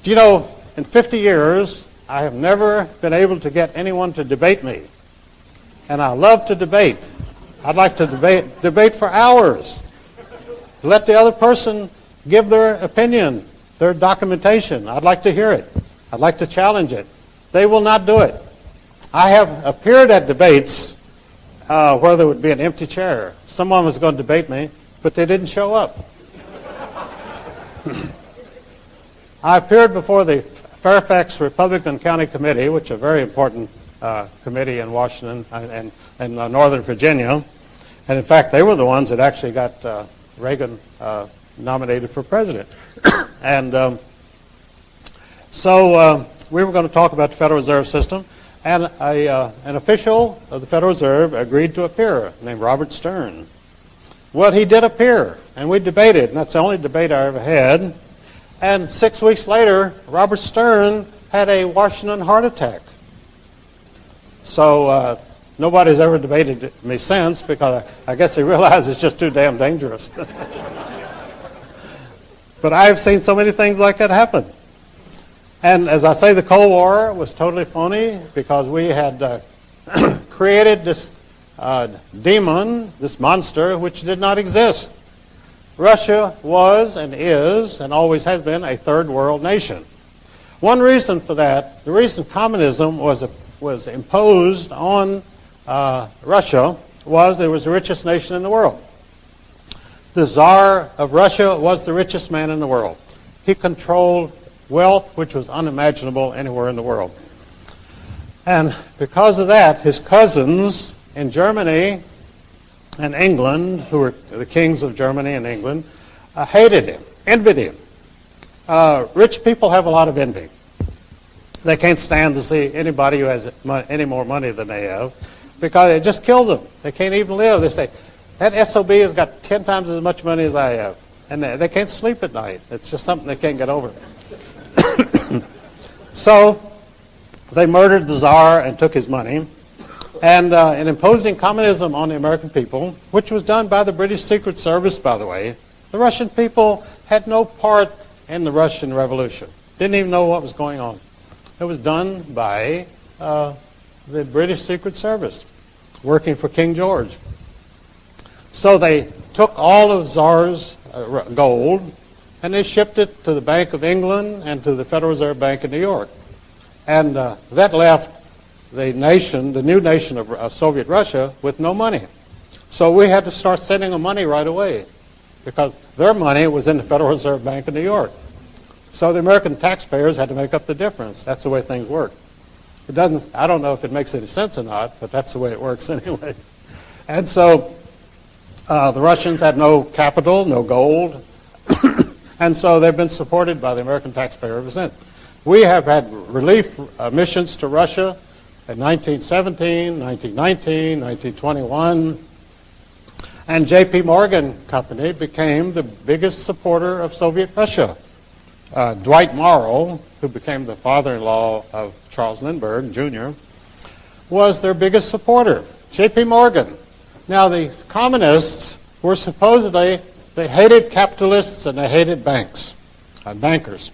Do you know, in 50 years, I have never been able to get anyone to debate me. And I love to debate. I'd like to debate for hours. Let the other person give their opinion, their documentation. I'd like to hear it. I'd like to challenge it. They will not do it. I have appeared at debates where there would be an empty chair. Someone was going to debate me, but they didn't show up. I appeared before the Fairfax Republican County Committee, which is a very important committee in Washington and Northern Virginia. And in fact, they were the ones that actually got Reagan nominated for president. And so we were going to talk about the Federal Reserve System, and an official of the Federal Reserve agreed to appear, named Robert Stern. Well, he did appear, and we debated, and that's the only debate I ever had. And 6 weeks later, Robert Stern had a Washington heart attack. So nobody's ever debated me since, because I guess they realize it's just too damn dangerous. But I've seen so many things like that happen. And as I say, the Cold War was totally phony because we had created this demon, this monster, which did not exist. Russia was and is and always has been a third world nation. One reason for that, the reason communism was imposed on Russia was it was the richest nation in the world. The Tsar of Russia was the richest man in the world. He controlled wealth which was unimaginable anywhere in the world. And because of that, his cousins in Germany and England, who were the kings of Germany and England, hated him, envied him. Rich people have a lot of envy. They can't stand to see anybody who has any more money than they have because it just kills them. They can't even live. They say, that SOB has got 10 times as much money as I have. And they can't sleep at night. It's just something they can't get over. So they murdered the Tsar and took his money. And in imposing communism on the American people, which was done by the British Secret Service, by the way, the Russian people had no part in the Russian Revolution. Didn't even know what was going on. It was done by the British Secret Service, working for King George. So they took all of Tsar's gold, and they shipped it to the Bank of England and to the Federal Reserve Bank in New York. And that left the nation, the new nation of Soviet Russia, with no money. So we had to start sending them money right away because their money was in the Federal Reserve Bank in New York. So the American taxpayers had to make up the difference. That's the way things work. It doesn't, I don't know if it makes any sense or not, but that's the way it works anyway. And so the Russians had no capital, no gold, and so they've been supported by the American taxpayer ever since. We have had relief missions to Russia in 1917, 1919, 1921, and J.P. Morgan Company became the biggest supporter of Soviet Russia. Dwight Morrow, who became the father-in-law of Charles Lindbergh Jr., was their biggest supporter. J.P. Morgan. Now, the communists were supposedly, they hated capitalists and they hated banks, bankers.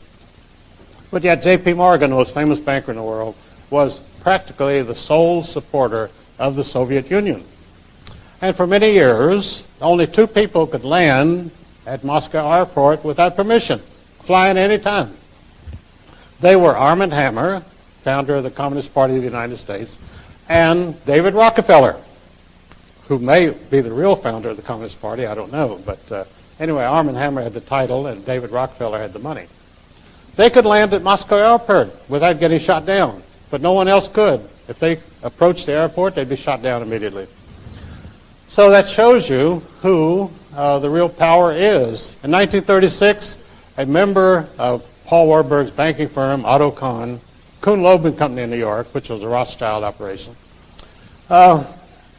But yet J.P. Morgan, the most famous banker in the world, was practically the sole supporter of the Soviet Union. And for many years, only 2 people could land at Moscow airport without permission, flying any time. They were Armand Hammer, founder of the Communist Party of the United States, and David Rockefeller, who may be the real founder of the Communist Party, I don't know. But anyway, Armand Hammer had the title and David Rockefeller had the money. They could land at Moscow airport without getting shot down, but no one else could. If they approached the airport, they'd be shot down immediately. So that shows you who the real power is. In 1936, a member of Paul Warburg's banking firm, Otto Kahn, Kuhn-Loeb and Company in New York, which was a Rothschild operation,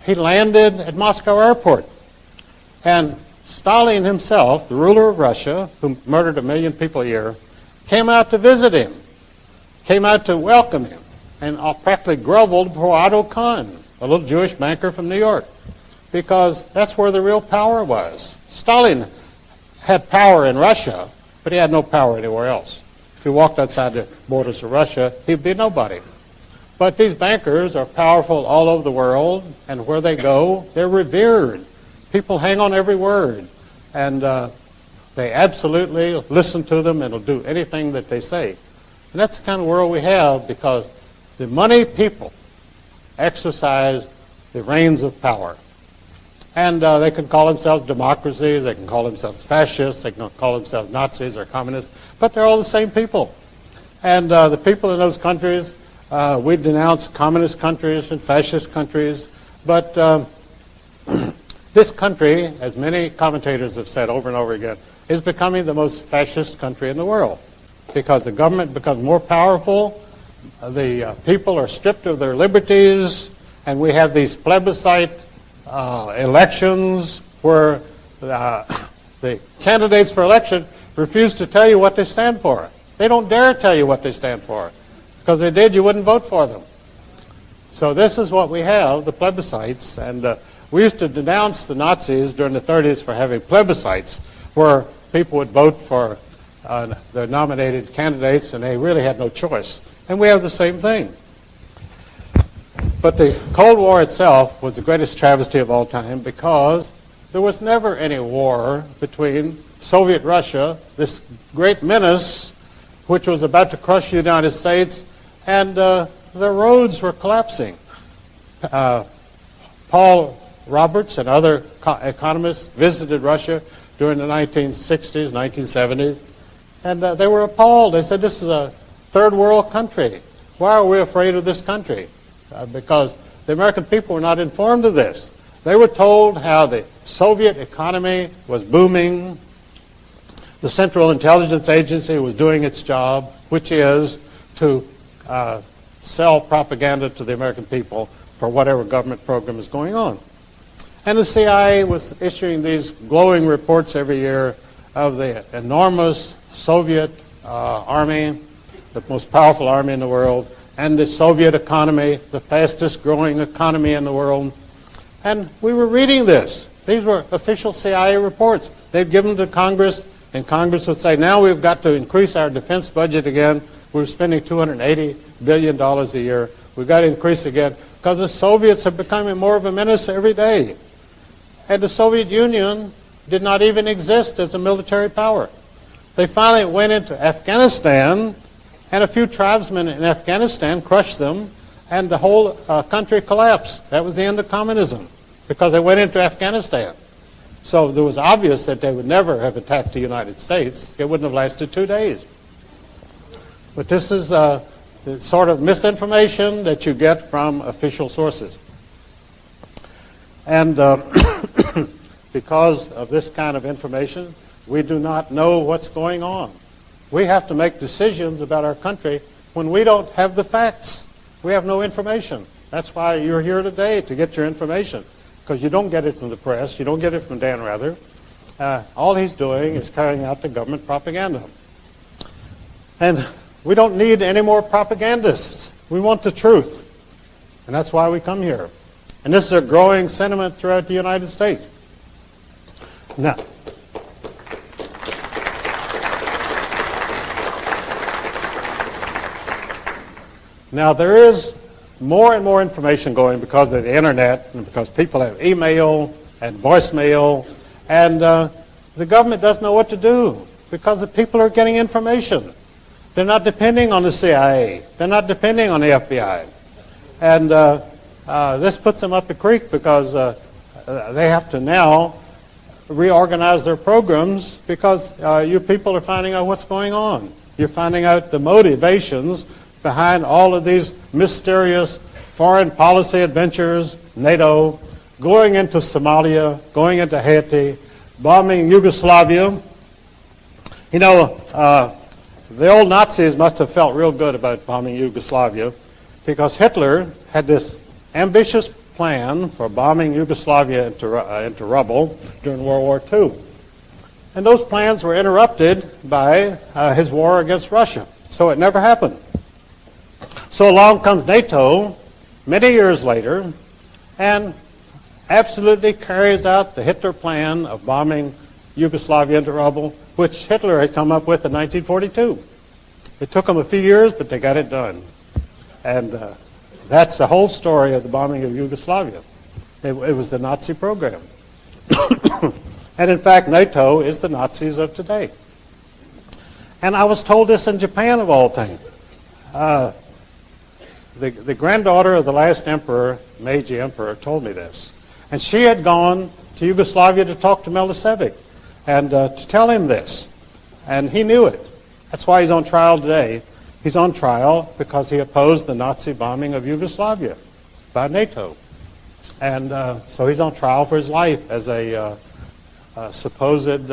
he landed at Moscow airport. And Stalin himself, the ruler of Russia, who murdered 1 million people a year, came out to visit him, came out to welcome him, and practically groveled before Otto Kahn, a little Jewish banker from New York, because that's where the real power was. Stalin had power in Russia, but he had no power anywhere else. If he walked outside the borders of Russia, he'd be nobody. But these bankers are powerful all over the world, and where they go, they're revered. People hang on every word, and they absolutely listen to them and will do anything that they say. And that's the kind of world we have because the money people exercise the reins of power. And they can call themselves democracies, they can call themselves fascists, they can call themselves Nazis or communists, but they're all the same people. And the people in those countries, we denounce communist countries and fascist countries, but this country, as many commentators have said over and over again, is becoming the most fascist country in the world because the government becomes more powerful, the people are stripped of their liberties, and we have these plebiscite elections where the candidates for election refuse to tell you what they stand for. They don't dare tell you what they stand for, because if they did, you wouldn't vote for them. So this is what we have, the plebiscites, and we used to denounce the Nazis during the 30s for having plebiscites where people would vote for their nominated candidates and they really had no choice. And we have the same thing. But the Cold War itself was the greatest travesty of all time because there was never any war between Soviet Russia, this great menace which was about to crush the United States, and the roads were collapsing. Paul Roberts and other economists visited Russia during the 1960s, 1970s, and they were appalled. They said, this is a third world country. Why are we afraid of this country? Because the American people were not informed of this. They were told how the Soviet economy was booming, the Central Intelligence Agency was doing its job, which is to sell propaganda to the American people for whatever government program is going on. And the CIA was issuing these glowing reports every year of the enormous Soviet army, the most powerful army in the world, and the Soviet economy, the fastest growing economy in the world. And we were reading this. These were official CIA reports. They'd given them to Congress, and Congress would say, now we've got to increase our defense budget again. We're spending $280 billion a year. We've got to increase again because the Soviets are becoming more of a menace every day. And the Soviet Union did not even exist as a military power. They finally went into Afghanistan, and a few tribesmen in Afghanistan crushed them, and the whole country collapsed. That was the end of communism, because they went into Afghanistan. So it was obvious that they would never have attacked the United States. It wouldn't have lasted 2 days. But this is the sort of misinformation that you get from official sources. And because of this kind of information, we do not know what's going on. We have to make decisions about our country when we don't have the facts. We have no information. That's why you're here today, to get your information, because you don't get it from the press. You don't get it from Dan Rather. All he's doing is carrying out the government propaganda. And we don't need any more propagandists. We want the truth. And that's why we come here. And this is a growing sentiment throughout the United States. Now there is more and more information going because of the internet and because people have email and voicemail, and the government doesn't know what to do because the people are getting information. They're not depending on the CIA. They're not depending on the FBI. And this puts them up the creek because they have to now reorganize their programs because you people are finding out what's going on. You're finding out the motivations behind all of these mysterious foreign policy adventures, NATO, going into Somalia, going into Haiti, bombing Yugoslavia. You know, the old Nazis must have felt real good about bombing Yugoslavia because Hitler had this ambitious plan for bombing Yugoslavia into rubble during World War II. And those plans were interrupted by his war against Russia. So it never happened. So along comes NATO many years later and absolutely carries out the Hitler plan of bombing Yugoslavia into rubble, which Hitler had come up with in 1942. It took them a few years, but they got it done. And that's the whole story of the bombing of Yugoslavia. It was the Nazi program. And in fact, NATO is the Nazis of today. And I was told this in Japan, of all things. The granddaughter of the last emperor, Meiji Emperor, told me this. And she had gone to Yugoslavia to talk to Milicevic and to tell him this. And he knew it. That's why he's on trial today. He's on trial because he opposed the Nazi bombing of Yugoslavia by NATO. And so he's on trial for his life as a supposed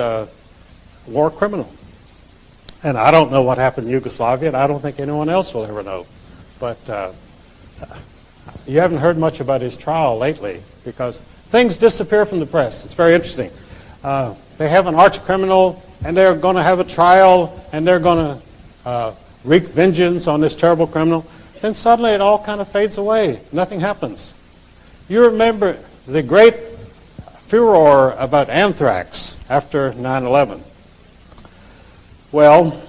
war criminal. And I don't know what happened in Yugoslavia, and I don't think anyone else will ever know. But you haven't heard much about his trial lately because things disappear from the press. It's very interesting. They have an arch criminal, and they're going to have a trial, and they're going to wreak vengeance on this terrible criminal. Then suddenly it all kind of fades away. Nothing happens. You remember the great furor about anthrax after 9/11. Well,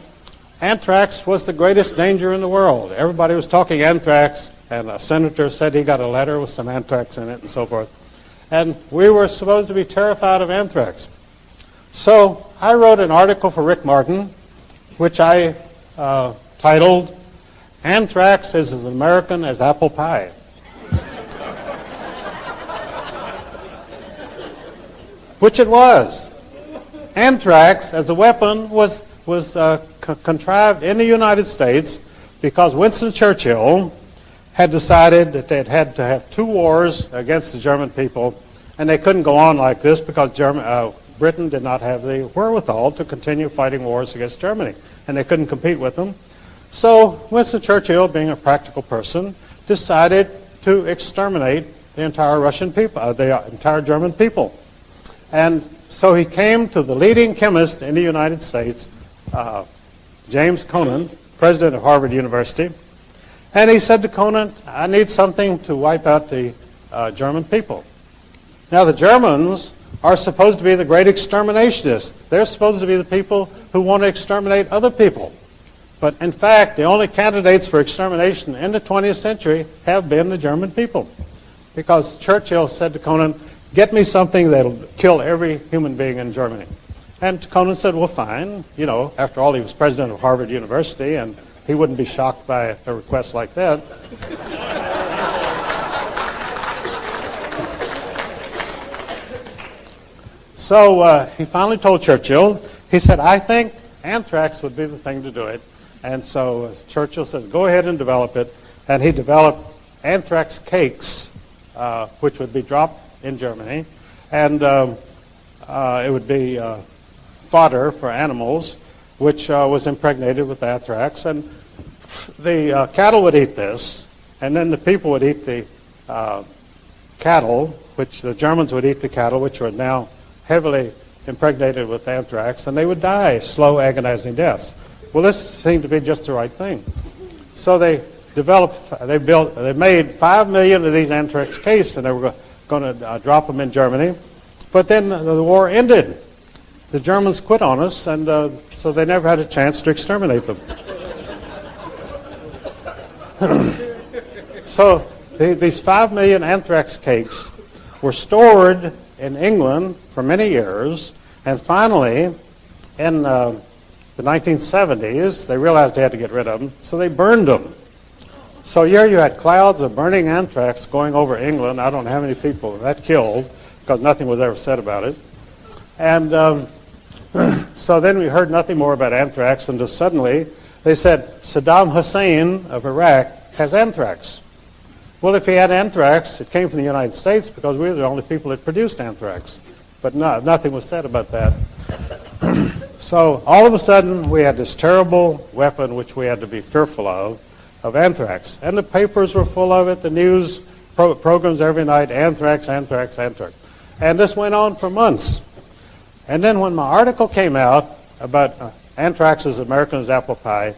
anthrax was the greatest danger in the world. Everybody was talking anthrax, and a senator said he got a letter with some anthrax in it and so forth. And we were supposed to be terrified of anthrax. So I wrote an article for Rick Martin, which I titled, "Anthrax is as American as apple pie." Which it was. Anthrax as a weapon was contrived in the United States because Winston Churchill had decided that they had to have 2 wars against the German people, and they couldn't go on like this because Britain did not have the wherewithal to continue fighting wars against Germany, and they couldn't compete with them. So Winston Churchill, being a practical person, decided to exterminate the entire Russian people, the entire German people. And so he came to the leading chemist in the United States, James Conant, president of Harvard University, and he said to Conant, I need something to wipe out the German people. Now the Germans are supposed to be the great exterminationists. They're supposed to be the people who want to exterminate other people. But in fact, the only candidates for extermination in the 20th century have been the German people. Because Churchill said to Conant, get me something that'll kill every human being in Germany. And Conant said, well, fine. You know, after all, he was president of Harvard University, and he wouldn't be shocked by a request like that. So he finally told Churchill, he said, I think anthrax would be the thing to do it. And so Churchill says, go ahead and develop it. And he developed anthrax cakes, which would be dropped in Germany. And it would be fodder for animals, which was impregnated with anthrax. And the cattle would eat this, and then the people would eat the cattle, which the Germans would eat the cattle, which were now heavily impregnated with anthrax, and they would die slow, agonizing deaths. Well, this seemed to be just the right thing. So they made 5 million of these anthrax cases, and they were going to drop them in Germany. But then the war ended. The Germans quit on us, and so they never had a chance to exterminate them. So these 5 million anthrax cakes were stored in England for many years, and finally, in the 1970s, they realized they had to get rid of them, so they burned them. So here you had clouds of burning anthrax going over England. I don't know how many people that killed, because nothing was ever said about it. And so then we heard nothing more about anthrax until suddenly they said Saddam Hussein of Iraq has anthrax. Well, if he had anthrax, it came from the United States because we were the only people that produced anthrax. But nothing was said about that. So all of a sudden, we had this terrible weapon which we had to be fearful of anthrax. And the papers were full of it, the news programs every night, anthrax, anthrax, anthrax. And this went on for months. And then when my article came out about anthrax as American as apple pie,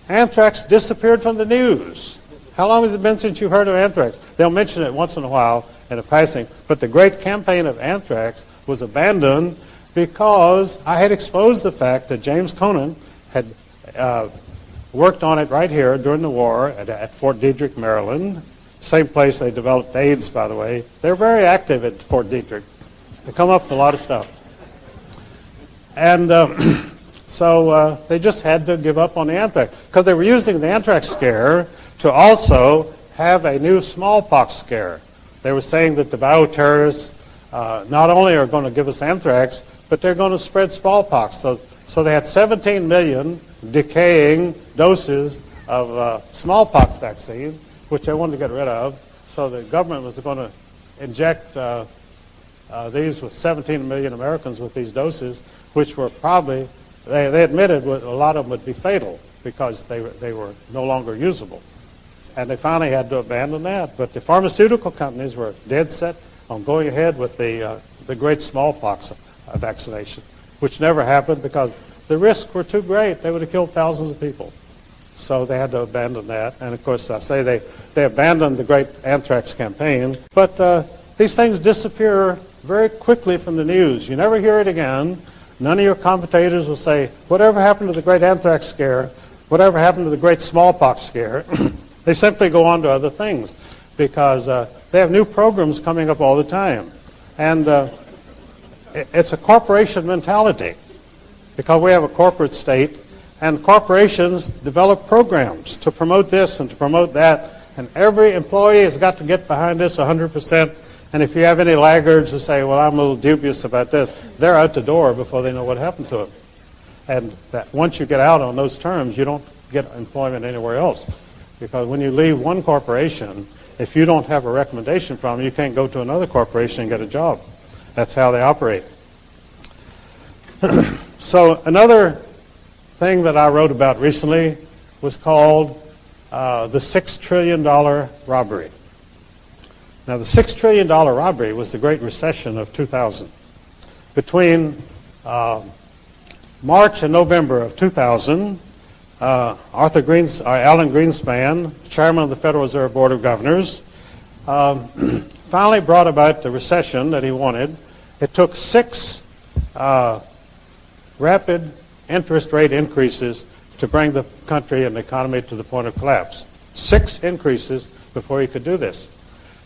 anthrax disappeared from the news. How long has it been since you've heard of anthrax? They'll mention it once in a while in a passing, but the great campaign of anthrax was abandoned because I had exposed the fact that James Conant had worked on it right here during the war at Fort Detrick, Maryland. Same place they developed AIDS, by the way. They're very active at Fort Detrick. They come up with a lot of stuff. And so they just had to give up on the anthrax because they were using the anthrax scare to also have a new smallpox scare. They were saying that the bioterrorists not only are going to give us anthrax, but they're going to spread smallpox. So they had 17 million decaying doses of smallpox vaccine, which they wanted to get rid of. So the government was going to inject these with 17 million Americans with these doses, which were probably, they admitted a lot of them would be fatal because they were no longer usable. And they finally had to abandon that. But the pharmaceutical companies were dead set on going ahead with the great smallpox vaccination, which never happened because the risks were too great. They would have killed thousands of people. So they had to abandon that. And of course, I say they abandoned the great anthrax campaign. But these things disappear very quickly from the news. You never hear it again. None of your commentators will say, whatever happened to the great anthrax scare, whatever happened to the great smallpox scare. They simply go on to other things because they have new programs coming up all the time. And it's a corporation mentality because we have a corporate state, and corporations develop programs to promote this and to promote that, and every employee has got to get behind this 100%. And if you have any laggards who say, well, I'm a little dubious about this, they're out the door before they know what happened to them. And that once you get out on those terms, you don't get employment anywhere else. because when you leave one corporation, if you don't have a recommendation from them, you can't go to another corporation and get a job. That's how they operate. So another thing that I wrote about recently was called the $6 trillion robbery. Now, the $6 trillion robbery was the Great Recession of 2000. Between March and November of 2000, Alan Greenspan, chairman of the Federal Reserve Board of Governors, finally brought about the recession that he wanted. It took 6 rapid interest rate increases to bring the country and the economy to the point of collapse. 6 increases before he could do this.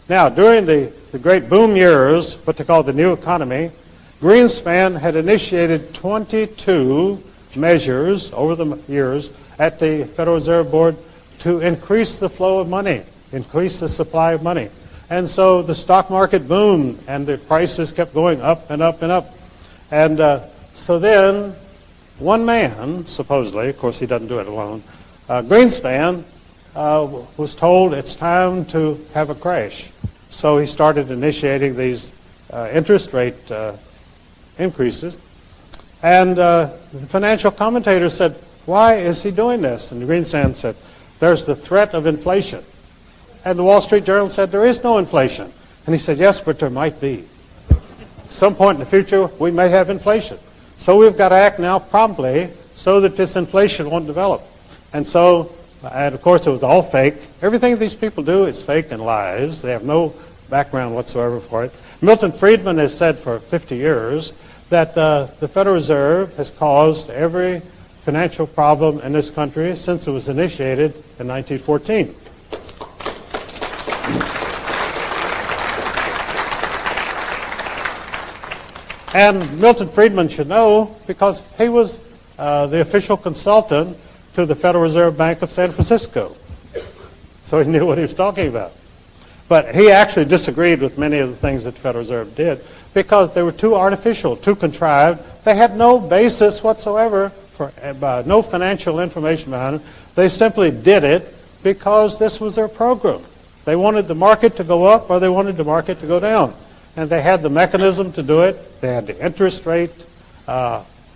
Now, during the great boom years, what they call the new economy, Greenspan had initiated 22 measures over the years at the Federal Reserve Board to increase the flow of money, increase the supply of money. And so the stock market boomed, and the prices kept going up and up and up. And so then one man, supposedly, of course he doesn't do it alone, Greenspan was told it's time to have a crash. So he started initiating these interest rate increases. And the financial commentators said, why is he doing this? And Greenspan said, there's the threat of inflation. And the Wall Street Journal said, there is no inflation. And he said, yes, but there might be. Some point in the future, we may have inflation. So we've got to act now promptly so that this inflation won't develop. And so, and of course, it was all fake. Everything these people do is fake and lies. They have no background whatsoever for it. Milton Friedman has said for 50 years that the Federal Reserve has caused every financial problem in this country since it was initiated in 1914. And Milton Friedman should know because he was the official consultant to the Federal Reserve Bank of San Francisco. So he knew what he was talking about. But he actually disagreed with many of the things that the Federal Reserve did because they were too artificial, too contrived. They had no basis whatsoever, for no financial information behind it. They simply did it because this was their program. They wanted the market to go up or they wanted the market to go down. And they had the mechanism to do it. They had the interest rate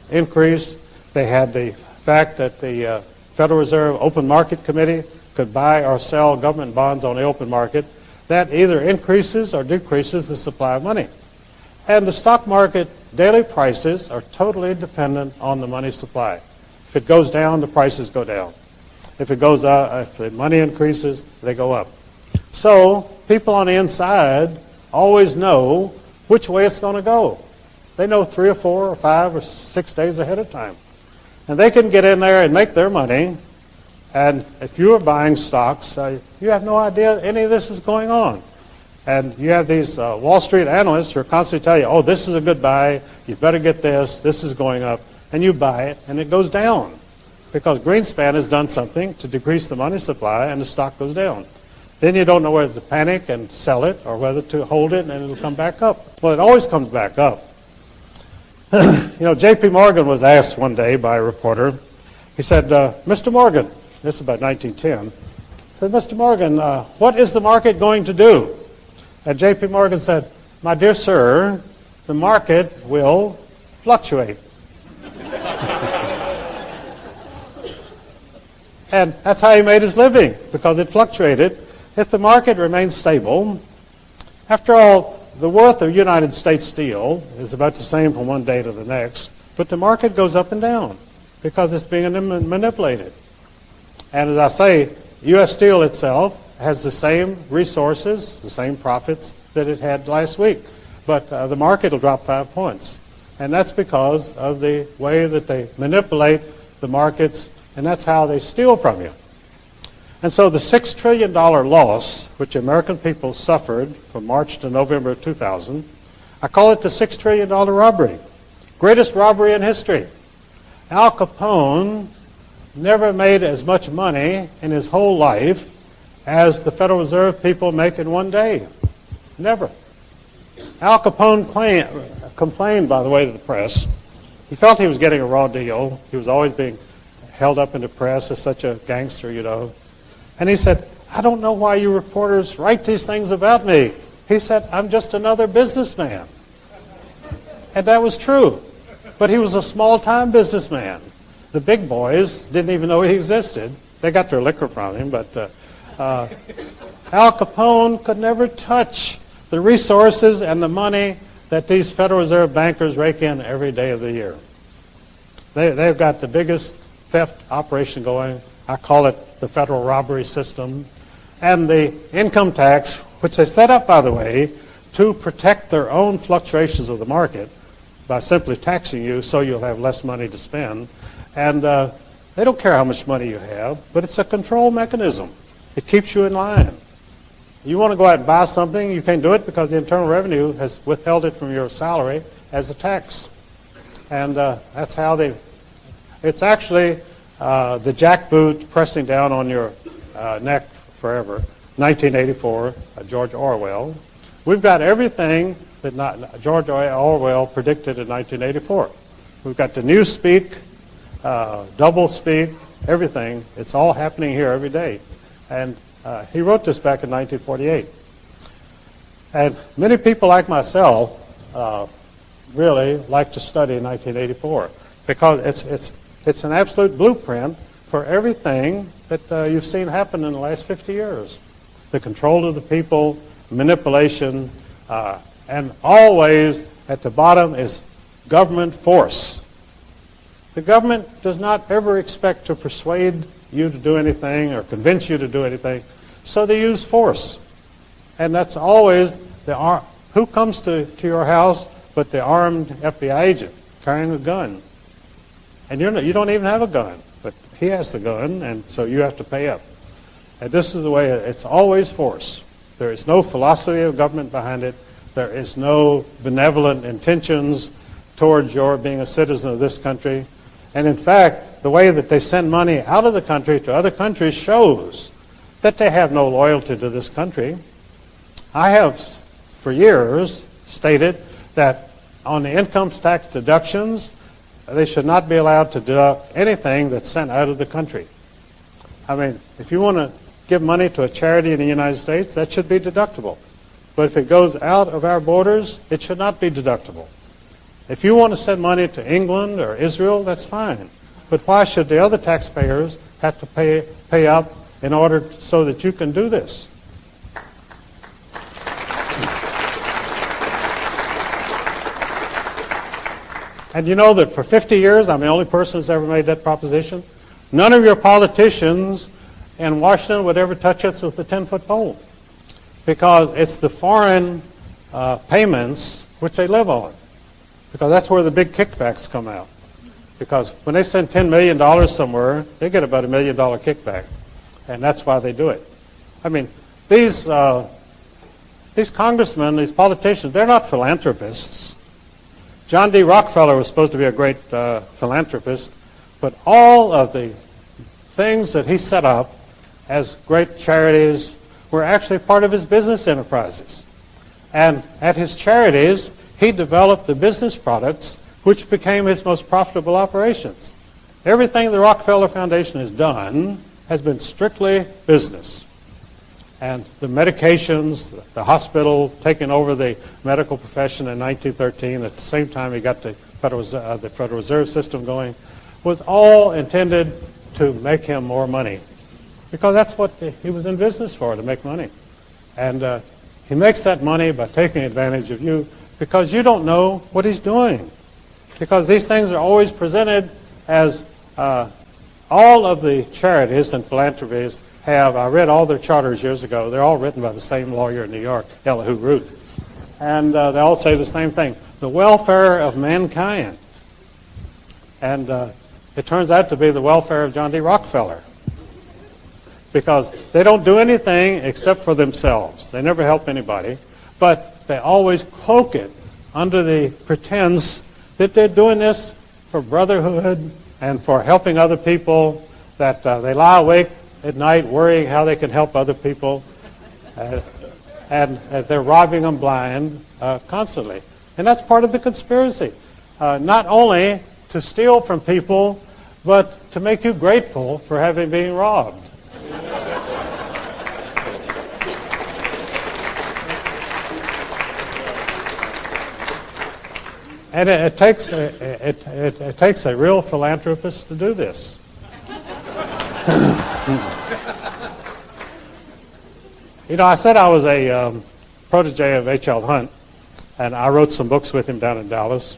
increase. They had the fact that the Federal Reserve Open Market Committee could buy or sell government bonds on the open market. That either increases or decreases the supply of money. And the stock market daily prices are totally dependent on the money supply. If it goes down, the prices go down. If it goes up, if the money increases, they go up. So people on the inside always know which way it's going to go. They know 3 or 4 or 5 or 6 days ahead of time. And they can get in there and make their money. And if you are buying stocks, you have no idea any of this is going on. And you have these Wall Street analysts who are constantly telling you, oh, this is a good buy, you better get this is going up. And you buy it, and it goes down. Because Greenspan has done something to decrease the money supply, and the stock goes down. Then you don't know whether to panic and sell it or whether to hold it and it'll come back up. Well, it always comes back up. J.P. Morgan was asked one day by a reporter. He said, Mr. Morgan, this is about 1910, he said, Mr. Morgan, what is the market going to do? And J.P. Morgan said, my dear sir, the market will fluctuate. And that's how he made his living, because it fluctuated. If the market remains stable, after all, the worth of United States steel is about the same from one day to the next, but the market goes up and down because it's being manipulated. And as I say, U.S. Steel itself has the same resources, the same profits that it had last week, but the market will drop 5 points. And that's because of the way that they manipulate the markets, and that's how they steal from you. And so the $6 trillion loss, which American people suffered from March to November of 2000, I call it the $6 trillion robbery. Greatest robbery in history. Al Capone never made as much money in his whole life as the Federal Reserve people make in one day. Never. Al Capone complained, by the way, to the press. He felt he was getting a raw deal. He was always being held up in the press as such a gangster, And he said, I don't know why you reporters write these things about me. He said, I'm just another businessman. And that was true. But he was a small-time businessman. The big boys didn't even know he existed. They got their liquor from him, but Al Capone could never touch the resources and the money that these Federal Reserve bankers rake in every day of the year. They've got the biggest theft operation going. I call it the federal robbery system. And the income tax, which they set up, by the way, to protect their own fluctuations of the market by simply taxing you so you'll have less money to spend. And they don't care how much money you have, but it's a control mechanism. It keeps you in line. You want to go out and buy something, you can't do it because the Internal Revenue has withheld it from your salary as a tax. And that's how it's actually the jackboot pressing down on your neck forever. 1984, George Orwell. We've got everything that George Orwell predicted in 1984. We've got the newspeak, double speak, everything. It's all happening here every day. And he wrote this back in 1948. And many people like myself really like to study 1984 because it's an absolute blueprint for everything that you've seen happen in the last 50 years. The control of the people, manipulation, and always at the bottom is government force. The government does not ever expect to persuade you to do anything or convince you to do anything, so they use force. And that's always who comes to your house but the armed FBI agent carrying a gun. And you don't even have a gun, but he has the gun, and so you have to pay up. And this is the way it's always force. There is no philosophy of government behind it. There is no benevolent intentions towards your being a citizen of this country. And in fact, the way that they send money out of the country to other countries shows that they have no loyalty to this country. I have, for years, stated that on the income tax deductions, they should not be allowed to deduct anything that's sent out of the country. I mean, if you want to give money to a charity in the United States, that should be deductible. But if it goes out of our borders, it should not be deductible. If you want to send money to England or Israel, that's fine. But why should the other taxpayers have to pay up in order so that you can do this? And you know that for 50 years, I'm the only person who's ever made that proposition. None of your politicians in Washington would ever touch us with a 10-foot pole, because it's the foreign payments which they live on, because that's where the big kickbacks come out. Because when they send $10 million somewhere, they get about $1 million kickback, and that's why they do it. I mean, these congressmen, these politicians, they're not philanthropists. John D. Rockefeller was supposed to be a great philanthropist, but all of the things that he set up as great charities were actually part of his business enterprises. And at his charities, he developed the business products which became his most profitable operations. Everything the Rockefeller Foundation has done has been strictly business. And the medications, the hospital taking over the medical profession in 1913, at the same time he got the Federal Reserve System going, was all intended to make him more money. Because that's what he was in business for, to make money. And he makes that money by taking advantage of you because you don't know what he's doing. Because these things are always presented as all of the charities and philanthropies have, I read all their charters years ago, they're all written by the same lawyer in New York, Elihu Root. And they all say the same thing, the welfare of mankind. And it turns out to be the welfare of John D. Rockefeller. Because they don't do anything except for themselves. They never help anybody. But they always cloak it under the pretense that they're doing this for brotherhood and for helping other people, that they lie awake at night worrying how they can help other people, and they're robbing them blind constantly. And that's part of the conspiracy. Not only to steal from people, but to make you grateful for having been robbed. And it takes a real philanthropist to do this. You know, I said I was a protege of H.L. Hunt, and I wrote some books with him down in Dallas.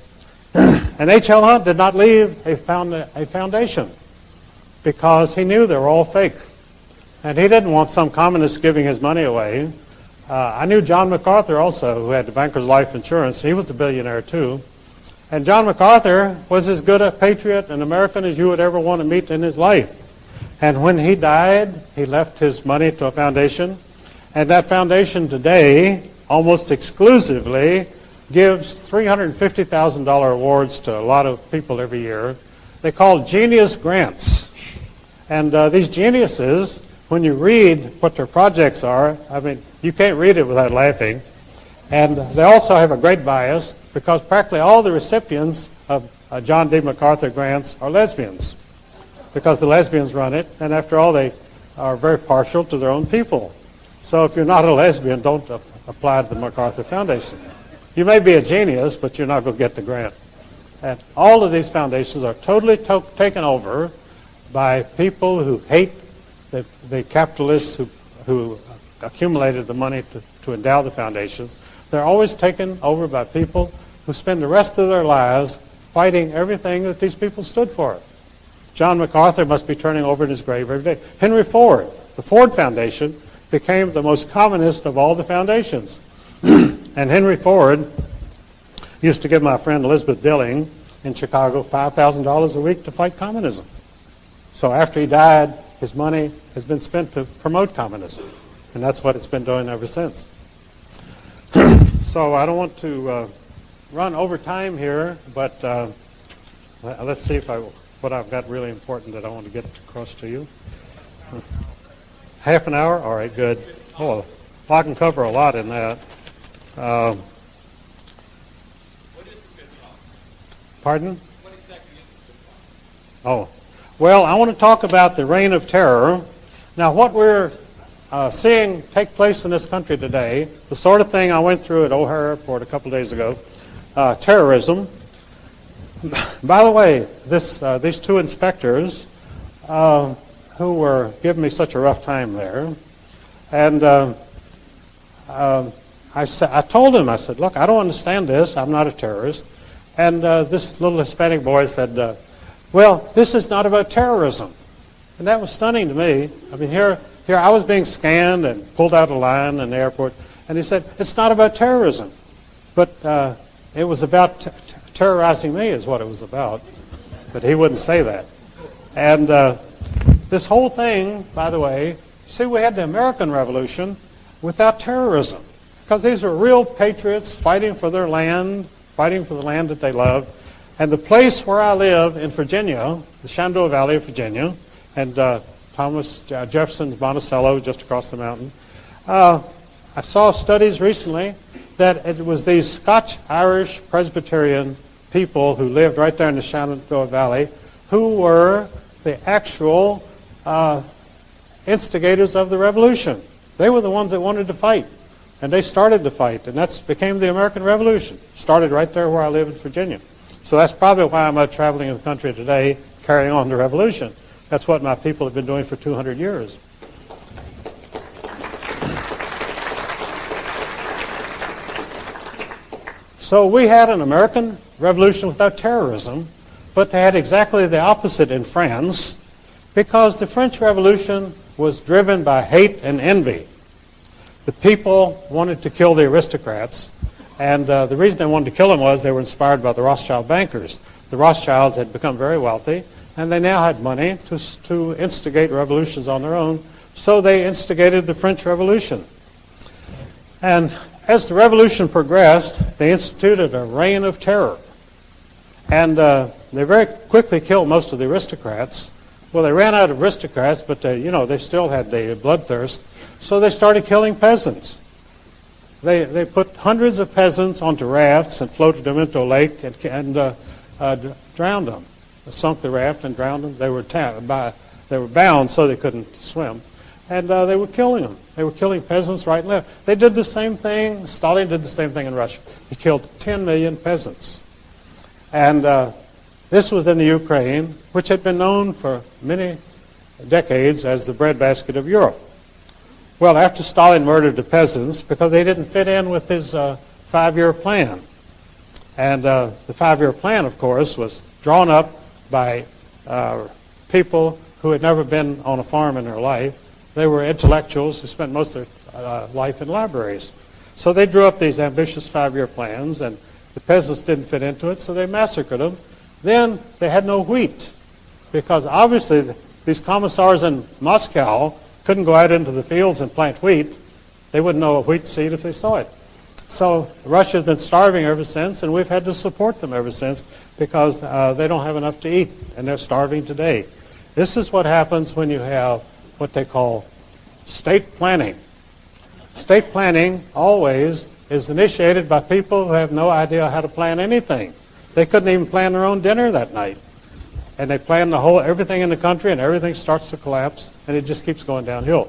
And H.L. Hunt did not leave a foundation because he knew they were all fake. And he didn't want some communist giving his money away. I knew John MacArthur also, who had the Bankers Life Insurance. He was a billionaire too. And John MacArthur was as good a patriot and American as you would ever want to meet in his life. And when he died, he left his money to a foundation. And that foundation today almost exclusively gives $350,000 awards to a lot of people every year. They call genius grants. And these geniuses, when you read what their projects are, I mean, you can't read it without laughing. And they also have a great bias because practically all the recipients of John D. MacArthur grants are lesbians because the lesbians run it. And after all, they are very partial to their own people. So if you're not a lesbian, don't apply to the MacArthur Foundation. You may be a genius, but you're not going to get the grant. And all of these foundations are totally taken over by people who hate the capitalists who accumulated the money to endow the foundations. They're always taken over by people who spend the rest of their lives fighting everything that these people stood for. John MacArthur must be turning over in his grave every day. Henry Ford, the Ford Foundation, became the most communist of all the foundations. And Henry Ford used to give my friend Elizabeth Dilling in Chicago $5,000 a week to fight communism. So after he died, his money has been spent to promote communism. And that's what it's been doing ever since. So I don't want to run over time here, but let's see if what I've got really important that I want to get across to you. Half an hour? All right, good. Oh, well, I can cover a lot in that. Pardon? What exactly is the Oh, well, I want to talk about the reign of terror. Now, what we're seeing take place in this country today, the sort of thing I went through at O'Hare Airport a couple of days ago, terrorism. By the way, these two inspectors who were giving me such a rough time there, and I told him, I said, look, I don't understand this. I'm not a terrorist. And this little Hispanic boy said, well, this is not about terrorism. And that was stunning to me. I mean, here I was being scanned and pulled out of line in the airport, and he said, it's not about terrorism. But it was about terrorizing me is what it was about. But he wouldn't say that. And this whole thing, by the way, see, we had the American Revolution without terrorism. Because these were real patriots fighting for their land, fighting for the land that they loved. And the place where I live in Virginia, the Shenandoah Valley of Virginia, and Thomas Jefferson's Monticello just across the mountain, I saw studies recently that it was these Scotch-Irish Presbyterian people who lived right there in the Shenandoah Valley who were the actual instigators of the revolution. They were the ones that wanted to fight. And they started the fight, and that became the American Revolution. Started right there where I live in Virginia. So that's probably why I'm out traveling in the country today, carrying on the revolution. That's what my people have been doing for 200 years. So we had an American Revolution without terrorism, but they had exactly the opposite in France, because the French Revolution was driven by hate and envy. The people wanted to kill the aristocrats, and the reason they wanted to kill them was they were inspired by the Rothschild bankers. The Rothschilds had become very wealthy, and they now had money to instigate revolutions on their own, so they instigated the French Revolution. And as the revolution progressed, they instituted a reign of terror. And they very quickly killed most of the aristocrats. Well, they ran out of aristocrats, but they still had the bloodthirst. So they started killing peasants. They put hundreds of peasants onto rafts and floated them into a lake and drowned them. They sunk the raft and drowned them. They were bound so they couldn't swim. And they were killing them. They were killing peasants right and left. They did the same thing. Stalin did the same thing in Russia. He killed 10 million peasants. And this was in the Ukraine, which had been known for many decades as the breadbasket of Europe. Well, after Stalin murdered the peasants because they didn't fit in with his 5-year plan. And the 5-year plan, of course, was drawn up by people who had never been on a farm in their life. They were intellectuals who spent most of their life in libraries. So they drew up these ambitious 5-year plans, and the peasants didn't fit into it, so they massacred them. Then they had no wheat, because obviously these commissars in Moscow couldn't go out into the fields and plant wheat. They wouldn't know a wheat seed if they saw it. So Russia's been starving ever since, and we've had to support them ever since because they don't have enough to eat, and they're starving today. This is what happens when you have what they call state planning. State planning always is initiated by people who have no idea how to plan anything. They couldn't even plan their own dinner that night. And they plan everything in the country, and everything starts to collapse, and it just keeps going downhill.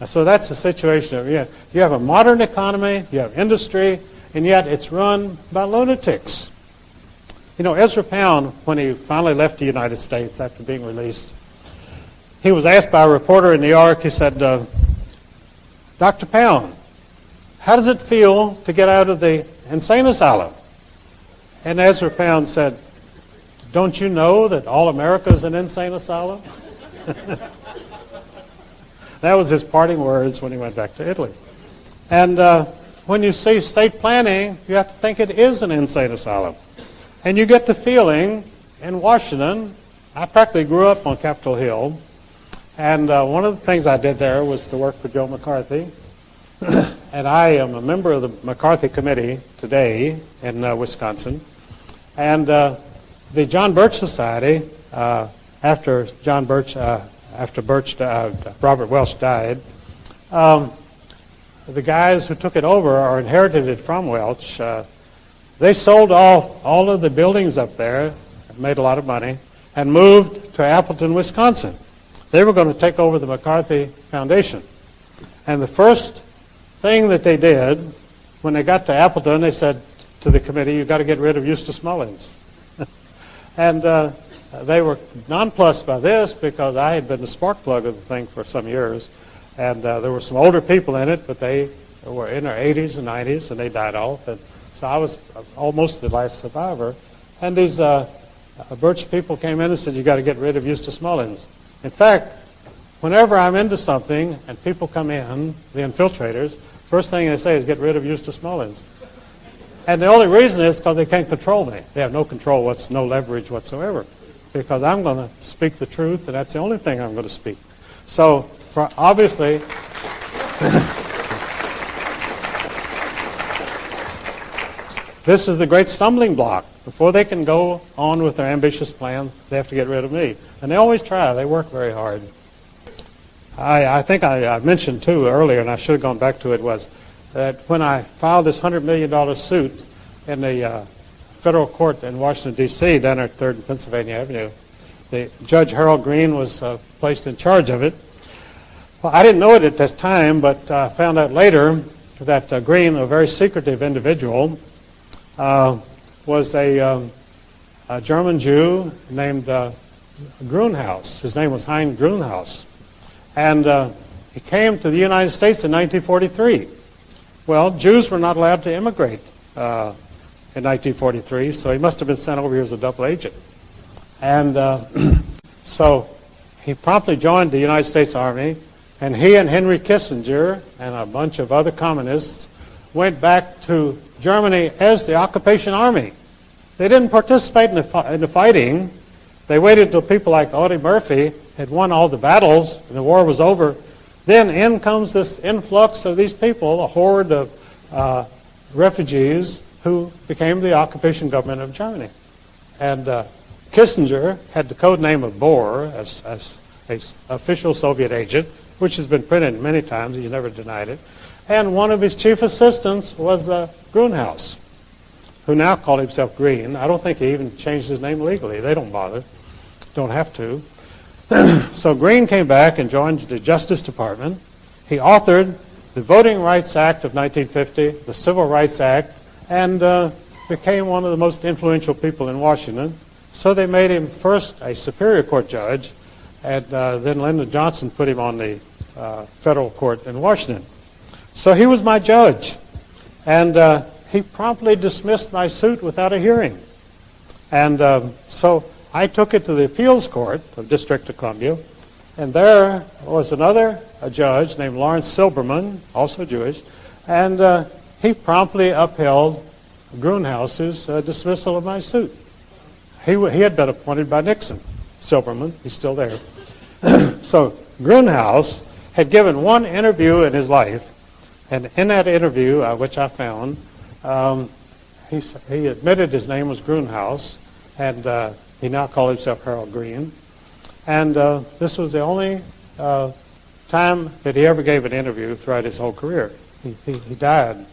So that's the situation. You have a modern economy, you have industry, and yet it's run by lunatics. You know, Ezra Pound, when he finally left the United States after being released, he was asked by a reporter in New York, he said, Dr. Pound, how does it feel to get out of the insane asylum? And Ezra Pound said, don't you know that all America is an insane asylum? That was his parting words when he went back to Italy. And when you see state planning, you have to think it is an insane asylum. And you get the feeling in Washington, I practically grew up on Capitol Hill, and one of the things I did there was to work for Joe McCarthy. And I am a member of the McCarthy Committee today in Wisconsin. And the John Birch Society, after Robert Welch died, the guys who took it over or inherited it from Welch, they sold off all of the buildings up there, made a lot of money, and moved to Appleton, Wisconsin. They were going to take over the McCarthy Foundation. And the first thing that they did, when they got to Appleton, they said to the committee, you've got to get rid of Eustice Mullins. And they were nonplussed by this because I had been the spark plug of the thing for some years. And there were some older people in it, but they were in their 80s and 90s, and they died off. And so I was almost the last survivor. And these Birch people came in and said, you've got to get rid of Eustice Mullins. In fact, whenever I'm into something and people come in, the infiltrators, first thing they say is get rid of Eustice Mullins. And the only reason is because they can't control me. They have no control, no leverage whatsoever. Because I'm going to speak the truth, and that's the only thing I'm going to speak. So, obviously, this is the great stumbling block. Before they can go on with their ambitious plan, they have to get rid of me. And they always try. They work very hard. I think I mentioned, too, earlier, and I should have gone back to it, was that when I filed this $100 million suit in the federal court in Washington, D.C., down at 3rd and Pennsylvania Avenue, the Judge Harold Green was placed in charge of it. Well, I didn't know it at this time, but I found out later that Green, a very secretive individual, was a German Jew named Grunhaus. His name was Hein Grunhaus. And he came to the United States in 1943. Well, Jews were not allowed to immigrate in 1943, so he must have been sent over here as a double agent. And so he promptly joined the United States Army, and he and Henry Kissinger and a bunch of other communists went back to Germany as the occupation army. They didn't participate in the fighting. They waited until people like Audie Murphy had won all the battles and the war was over. Then in comes this influx of these people, a horde of refugees who became the occupation government of Germany. And Kissinger had the code name of Bohr as an official Soviet agent, which has been printed many times. He's never denied it. And one of his chief assistants was Grunhaus, who now called himself Green. I don't think he even changed his name legally. They don't bother. Don't have to. So Green came back and joined the Justice Department. He authored the Voting Rights Act of 1950, the Civil Rights Act, and became one of the most influential people in Washington. So they made him first a Superior Court judge, and then Lyndon Johnson put him on the federal court in Washington. So he was my judge, and he promptly dismissed my suit without a hearing. And so I took it to the appeals court of District of Columbia, and there was another judge named Lawrence Silberman, also Jewish, and he promptly upheld Grunhaus's dismissal of my suit. He had been appointed by Nixon. Silberman, he's still there. So Grunhaus had given one interview in his life, and in that interview, which I found, he admitted his name was Grunhaus, and he now called himself Harold Green. And this was the only time that he ever gave an interview throughout his whole career. He died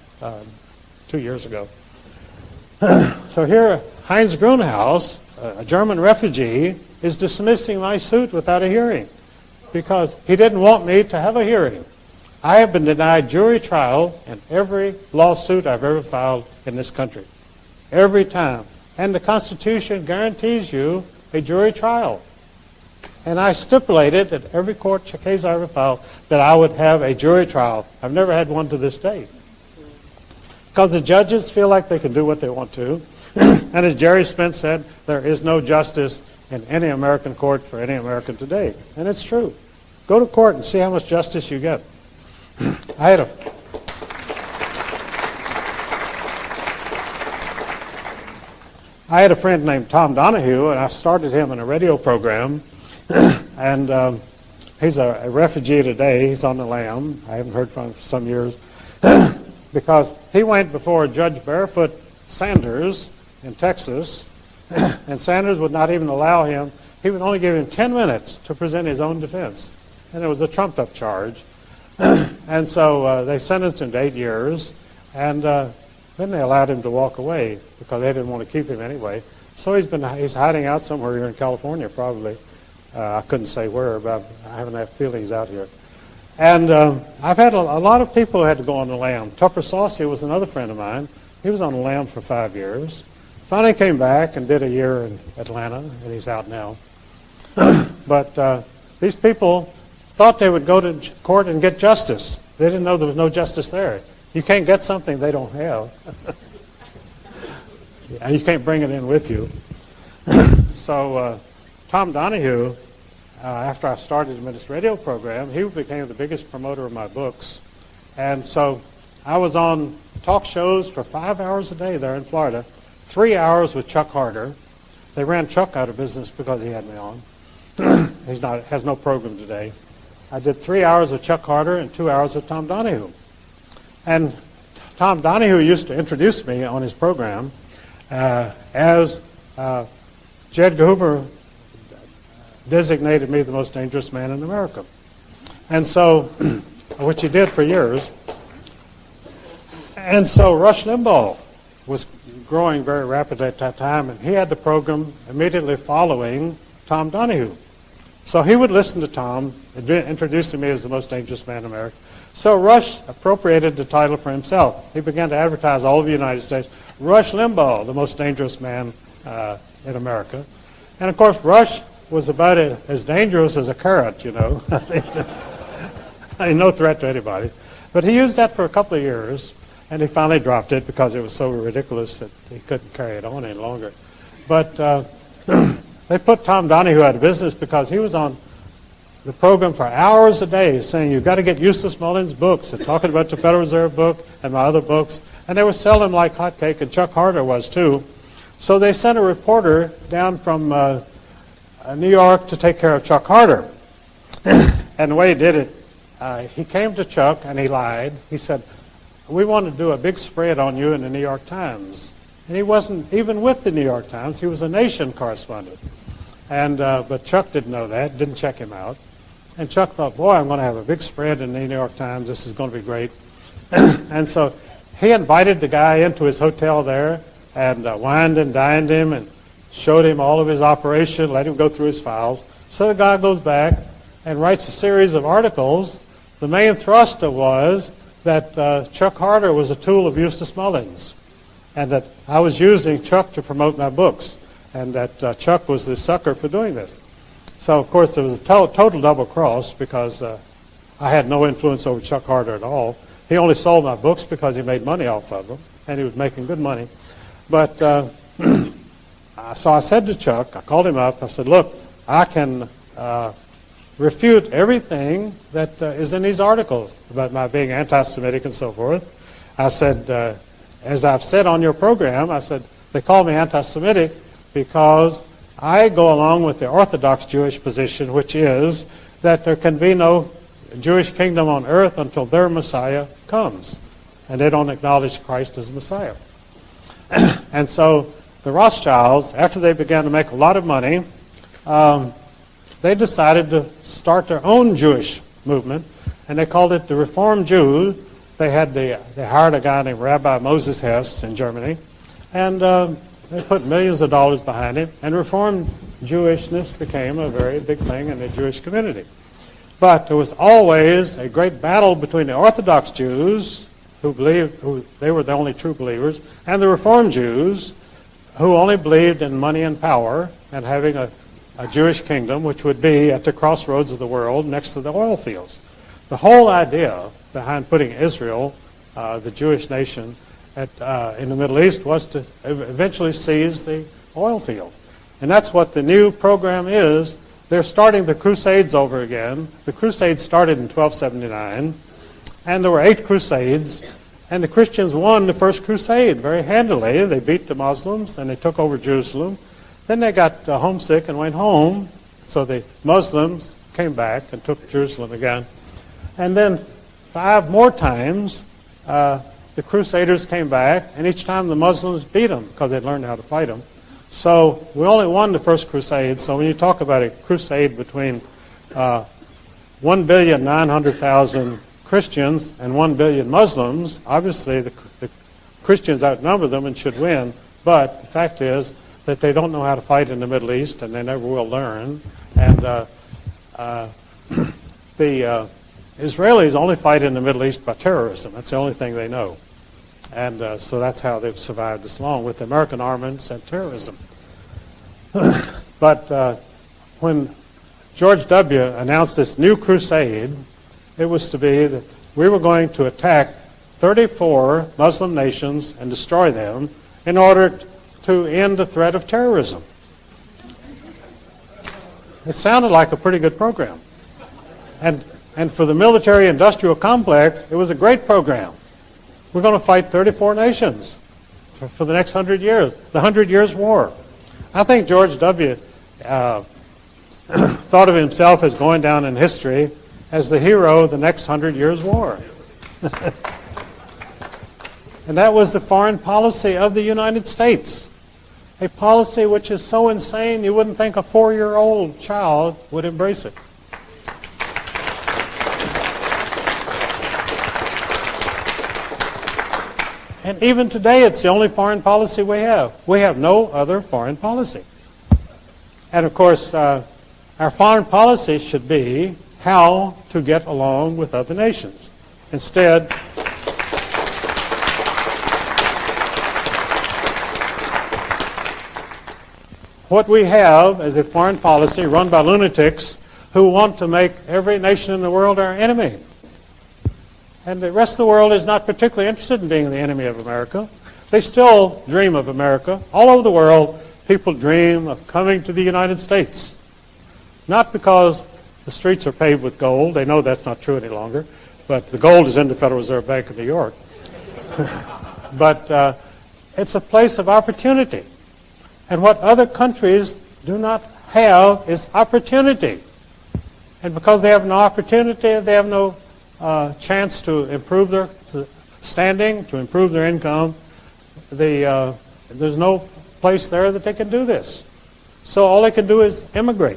2 years ago. So here, Heinz Grunhaus, a German refugee, is dismissing my suit without a hearing because he didn't want me to have a hearing. I have been denied jury trial in every lawsuit I've ever filed in this country. Every time. And the Constitution guarantees you a jury trial. And I stipulated at every court case I ever filed that I would have a jury trial. I've never had one to this day. Because the judges feel like they can do what they want to. And as Jerry Spence said, there is no justice in any American court for any American today. And it's true. Go to court and see how much justice you get. I had a friend named Tom Donahue, and I started him in a radio program. And he's a refugee today. He's on the lam. I haven't heard from him for some years. Because he went before Judge Barefoot Sanders in Texas, and Sanders would not even allow him. He would only give him 10 minutes to present his own defense. And it was a trumped-up charge. And so they sentenced him to 8 years, and then they allowed him to walk away because they didn't want to keep him anyway. So he's hiding out somewhere here in California, probably. I couldn't say where, but I haven't had feelings out here. And I've had a lot of people who had to go on the lam. Tupper Saucy was another friend of mine. He was on the lam for 5 years. Finally came back and did a year in Atlanta, and he's out now. But these people thought they would go to court and get justice. They didn't know there was no justice there. You can't get something they don't have. And you can't bring it in with you. So Tom Donahue, after I started this radio program, he became the biggest promoter of my books. And so I was on talk shows for 5 hours a day there in Florida, 3 hours with Chuck Harder. They ran Chuck out of business because he had me on. Has no program today. I did 3 hours with Chuck Harder and 2 hours with Tom Donahue. And Tom Donahue used to introduce me on his program as J. Edgar Hoover designated me the most dangerous man in America. And so, which he did for years. And so Rush Limbaugh was growing very rapidly at that time, and he had the program immediately following Tom Donahue. So he would listen to Tom, introducing me as the most dangerous man in America. So Rush appropriated the title for himself. He began to advertise all over the United States, Rush Limbaugh, the most dangerous man in America. And of course, Rush was about as dangerous as a carrot, you know. No threat to anybody. But he used that for a couple of years, and he finally dropped it because it was so ridiculous that he couldn't carry it on any longer. But they put Tom Donahue out of business because he was on the program for hours a day saying, you've got to get Eustice Mullins' books, and talking about the Federal Reserve book and my other books. And they were selling them like hotcake, and Chuck Harder was too. So they sent a reporter down from New York to take care of Chuck Harder. And the way he did it, he came to Chuck and he lied. He said, we want to do a big spread on you in the New York Times. And he wasn't even with the New York Times. He was a Nation correspondent. And but Chuck didn't know that, didn't check him out. And Chuck thought, boy, I'm going to have a big spread in the New York Times. This is going to be great. And so he invited the guy into his hotel there and wined and dined him and showed him all of his operation, let him go through his files. So the guy goes back and writes a series of articles. The main thrust was that Chuck Harder was a tool of Eustice Mullins. and that I was using Chuck to promote my books, and that Chuck was the sucker for doing this. So, of course, there was a total double cross because I had no influence over Chuck Harder at all. He only sold my books because he made money off of them, and he was making good money. But so I said to Chuck, I called him up, I said, look, I can refute everything that is in these articles about my being anti-Semitic and so forth. I said, as I've said on your program, I said, they call me anti-Semitic because I go along with the Orthodox Jewish position, which is that there can be no Jewish kingdom on earth until their Messiah comes. And they don't acknowledge Christ as Messiah. And so the Rothschilds, after they began to make a lot of money, they decided to start their own Jewish movement, and they called it the Reformed Jews. They hired a guy named Rabbi Moses Hess in Germany, and they put millions of dollars behind it, and Reformed Jewishness became a very big thing in the Jewish community. But there was always a great battle between the Orthodox Jews, who they were the only true believers, and the Reformed Jews, who only believed in money and power and having a Jewish kingdom, which would be at the crossroads of the world next to the oil fields. The whole idea behind putting Israel, the Jewish nation, in the Middle East was to eventually seize the oil fields. And that's what the new program is. They're starting the Crusades over again. The Crusades started in 1279, and there were 8 Crusades, and the Christians won the first Crusade very handily. They beat the Muslims, and they took over Jerusalem. Then they got homesick and went home, so the Muslims came back and took Jerusalem again. And then 5 more times, the Crusaders came back, and each time the Muslims beat them because they'd learned how to fight them. So we only won the first crusade. So when you talk about a crusade between 1,900,000 Christians and 1 billion Muslims, obviously the Christians outnumber them and should win. But the fact is that they don't know how to fight in the Middle East, and they never will learn. And the Israelis only fight in the Middle East by terrorism. That's the only thing they know. And so that's how they've survived this long, with American armaments and terrorism. But when George W. announced this new crusade, it was to be that we were going to attack 34 Muslim nations and destroy them in order to end the threat of terrorism. It sounded like a pretty good program. And for the military-industrial complex, it was a great program. We're going to fight 34 nations for the next 100 years, the 100 Years' War. I think George W. thought of himself as going down in history as the hero of the next 100 Years' War. And that was the foreign policy of the United States, a policy which is so insane you wouldn't think a 4-year-old child would embrace it. And even today, it's the only foreign policy we have. We have no other foreign policy. And of course, our foreign policy should be how to get along with other nations. Instead, what we have is a foreign policy run by lunatics who want to make every nation in the world our enemy. And the rest of the world is not particularly interested in being the enemy of America. They still dream of America. All over the world, people dream of coming to the United States. Not because the streets are paved with gold. They know that's not true any longer. But the gold is in the Federal Reserve Bank of New York. But it's a place of opportunity. And what other countries do not have is opportunity. And because they have no opportunity, they have no chance to improve their standing, to improve their income. There's no place there that they can do this. So all they can do is immigrate,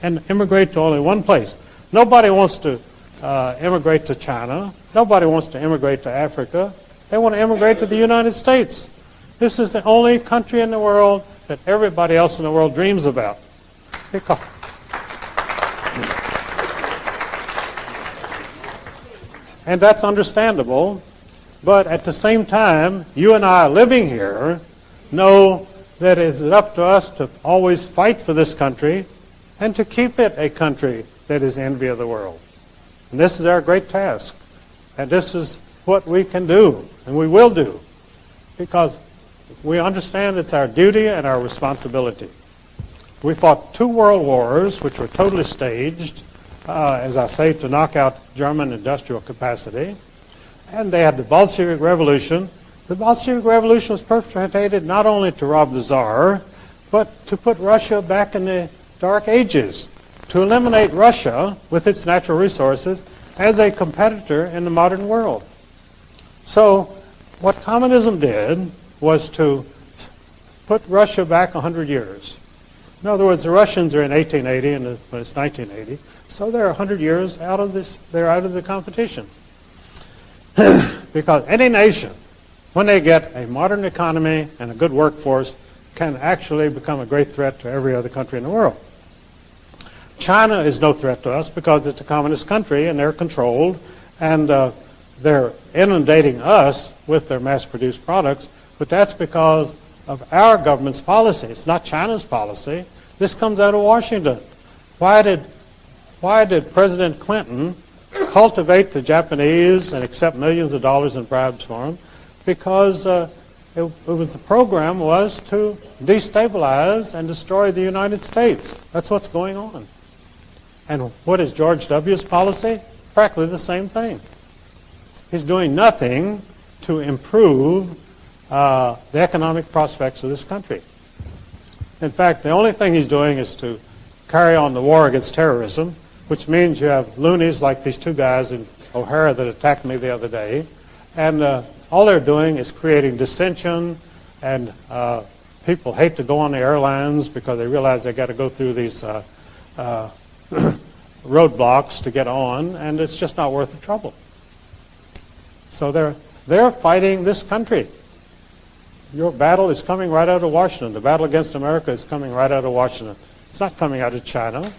and immigrate to only one place. Nobody wants to immigrate to China. Nobody wants to immigrate to Africa. They want to immigrate to the United States. This is the only country in the world that everybody else in the world dreams about. And that's understandable But at the same time, you and I living here know that it's up to us to always fight for this country and to keep it a country that is the envy of the world. And this is our great task. And this is what we can do, and we will do, because we understand it's our duty and our responsibility. We fought 2 world wars, which were totally staged, as I say, to knock out German industrial capacity. And they had the Bolshevik Revolution. The Bolshevik Revolution was perpetrated not only to rob the Tsar, but to put Russia back in the Dark Ages, to eliminate Russia with its natural resources as a competitor in the modern world. So what communism did was to put Russia back 100 years. In other words, the Russians are in 1880 and it's 1980, so they're 100 years out of this. They're out of the competition. Because any nation, when they get a modern economy and a good workforce, can actually become a great threat to every other country in the world. China is no threat to us because it's a communist country and they're controlled, and they're inundating us with their mass-produced products, but that's because of our government's policy. It's not China's policy. This comes out of Washington. Why did President Clinton cultivate the Japanese and accept millions of dollars in bribes for them? Because the program was to destabilize and destroy the United States. That's what's going on. And what is George W.'s policy? Practically the same thing. He's doing nothing to improve the economic prospects of this country. In fact, the only thing he's doing is to carry on the war against terrorism, which means you have loonies like these 2 guys in O'Hara that attacked me the other day, and all they're doing is creating dissension, and people hate to go on the airlines because they realize they've got to go through these roadblocks to get on, and it's just not worth the trouble. So they're fighting this country. Your battle is coming right out of Washington. The battle against America is coming right out of Washington. It's not coming out of China.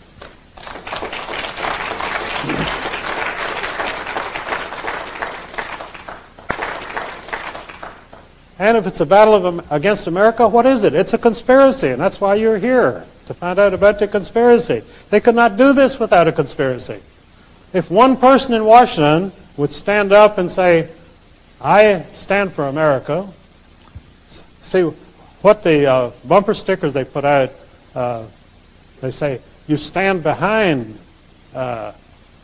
And if it's a battle against America, what is it? It's a conspiracy, and that's why you're here, to find out about the conspiracy. They could not do this without a conspiracy. If one person in Washington would stand up and say, I stand for America, see what the bumper stickers they put out, they say, you stand behind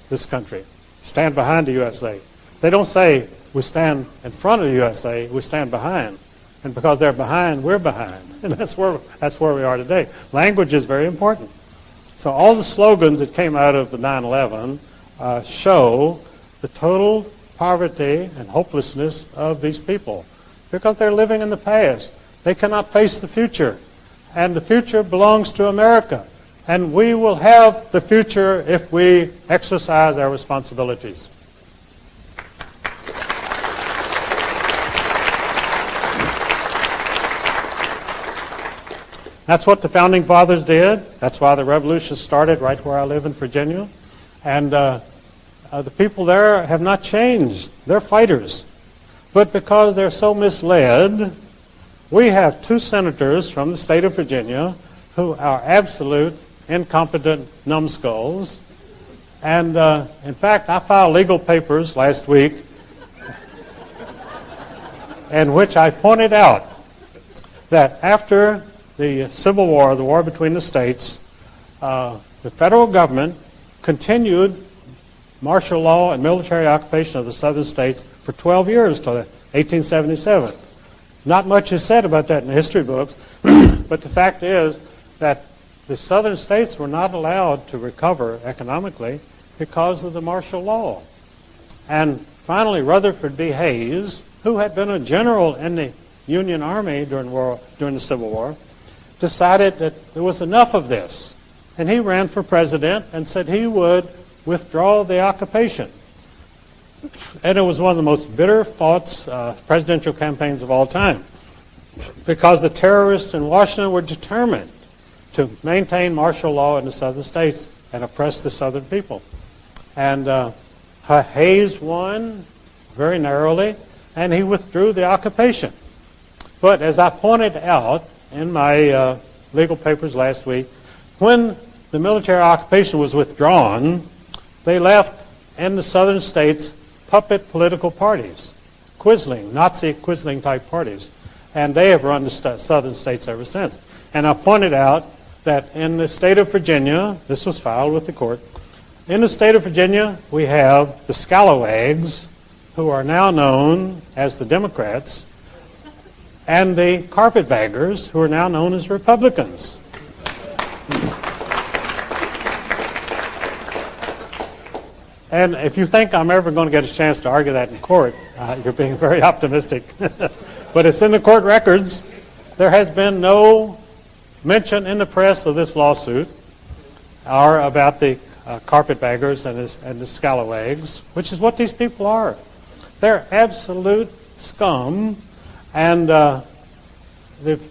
this country, stand behind the USA. They don't say, we stand in front of the USA, we stand behind. And because they're behind, we're behind. And that's where we are today. Language is very important. So all the slogans that came out of the 9/11 show the total poverty and hopelessness of these people because they're living in the past. They cannot face the future. And the future belongs to America. And we will have the future if we exercise our responsibilities. That's what the Founding Fathers did. That's why the revolution started right where I live in Virginia. And the people there have not changed. They're fighters. But because they're so misled, we have 2 senators from the state of Virginia who are absolute incompetent numbskulls. And in fact, I filed legal papers last week in which I pointed out that after the Civil War, the war between the states, the federal government continued martial law and military occupation of the southern states for 12 years till 1877. Not much is said about that in the history books, but the fact is that the southern states were not allowed to recover economically because of the martial law. And finally, Rutherford B. Hayes, who had been a general in the Union Army during the Civil War, decided that there was enough of this. And he ran for president and said he would withdraw the occupation. And it was one of the most bitter fought presidential campaigns of all time because the terrorists in Washington were determined to maintain martial law in the southern states and oppress the southern people. And Hayes won very narrowly, and he withdrew the occupation. But as I pointed out in my legal papers last week, when the military occupation was withdrawn, they left in the southern states puppet political parties, Nazi Quisling type parties, and they have run the southern states ever since. And I pointed out that in the state of Virginia, this was filed with the court, in the state of Virginia we have the scalawags, who are now known as the Democrats, and the carpetbaggers, who are now known as Republicans. And if you think I'm ever going to get a chance to argue that in court, you're being very optimistic. But it's in the court records. There has been no mention in the press of this lawsuit or about the carpetbaggers and the scalawags, which is what these people are. They're absolute scum, and the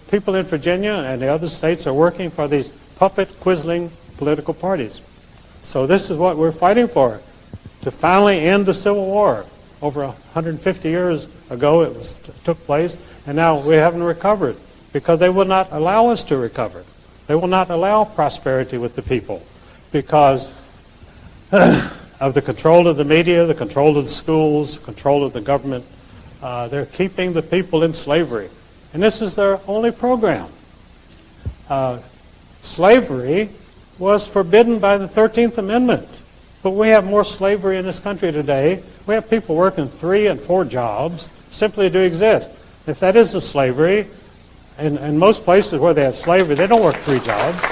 people in Virginia and the other states are working for these puppet Quisling political parties. So this is what we're fighting for, to finally end the Civil War. Over 150 years ago it took place, and now we haven't recovered because they will not allow us to recover. They will not allow prosperity with the people because of the control of the media, the control of the schools, control of the government. They're keeping the people in slavery. And this is their only program. Slavery was forbidden by the 13th Amendment. But we have more slavery in this country today. We have people working 3 and 4 jobs simply to exist. If that is a slavery, in most places where they have slavery, they don't work 3 jobs.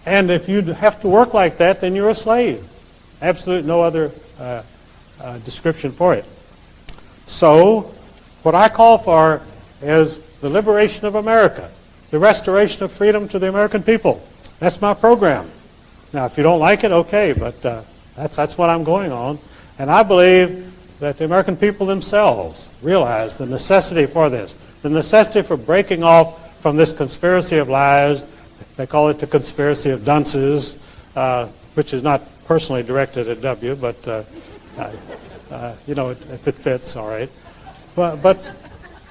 And if you have to work like that, then you're a slave. Absolutely no other description for it. So what I call for is the liberation of America, the restoration of freedom to the American people. That's my program. Now, if you don't like it, okay, but that's what I'm going on. And I believe that the American people themselves realize the necessity for this, the necessity for breaking off from this conspiracy of lies. They call it the conspiracy of dunces, which is not personally directed at W, but if it fits, all right. But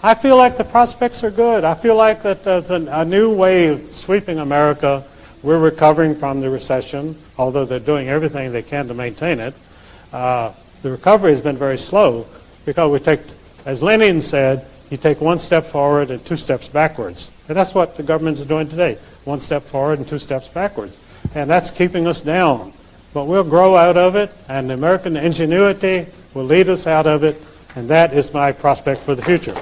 I feel like the prospects are good. I feel like that there's a new wave sweeping America. We're recovering from the recession, although they're doing everything they can to maintain it. The recovery has been very slow because we take, as Lenin said, you take 1 step forward and 2 steps backwards. And that's what the government is doing today, 1 step forward and 2 steps backwards. And that's keeping us down. But we'll grow out of it, and the American ingenuity will lead us out of it, and that is my prospect for the future.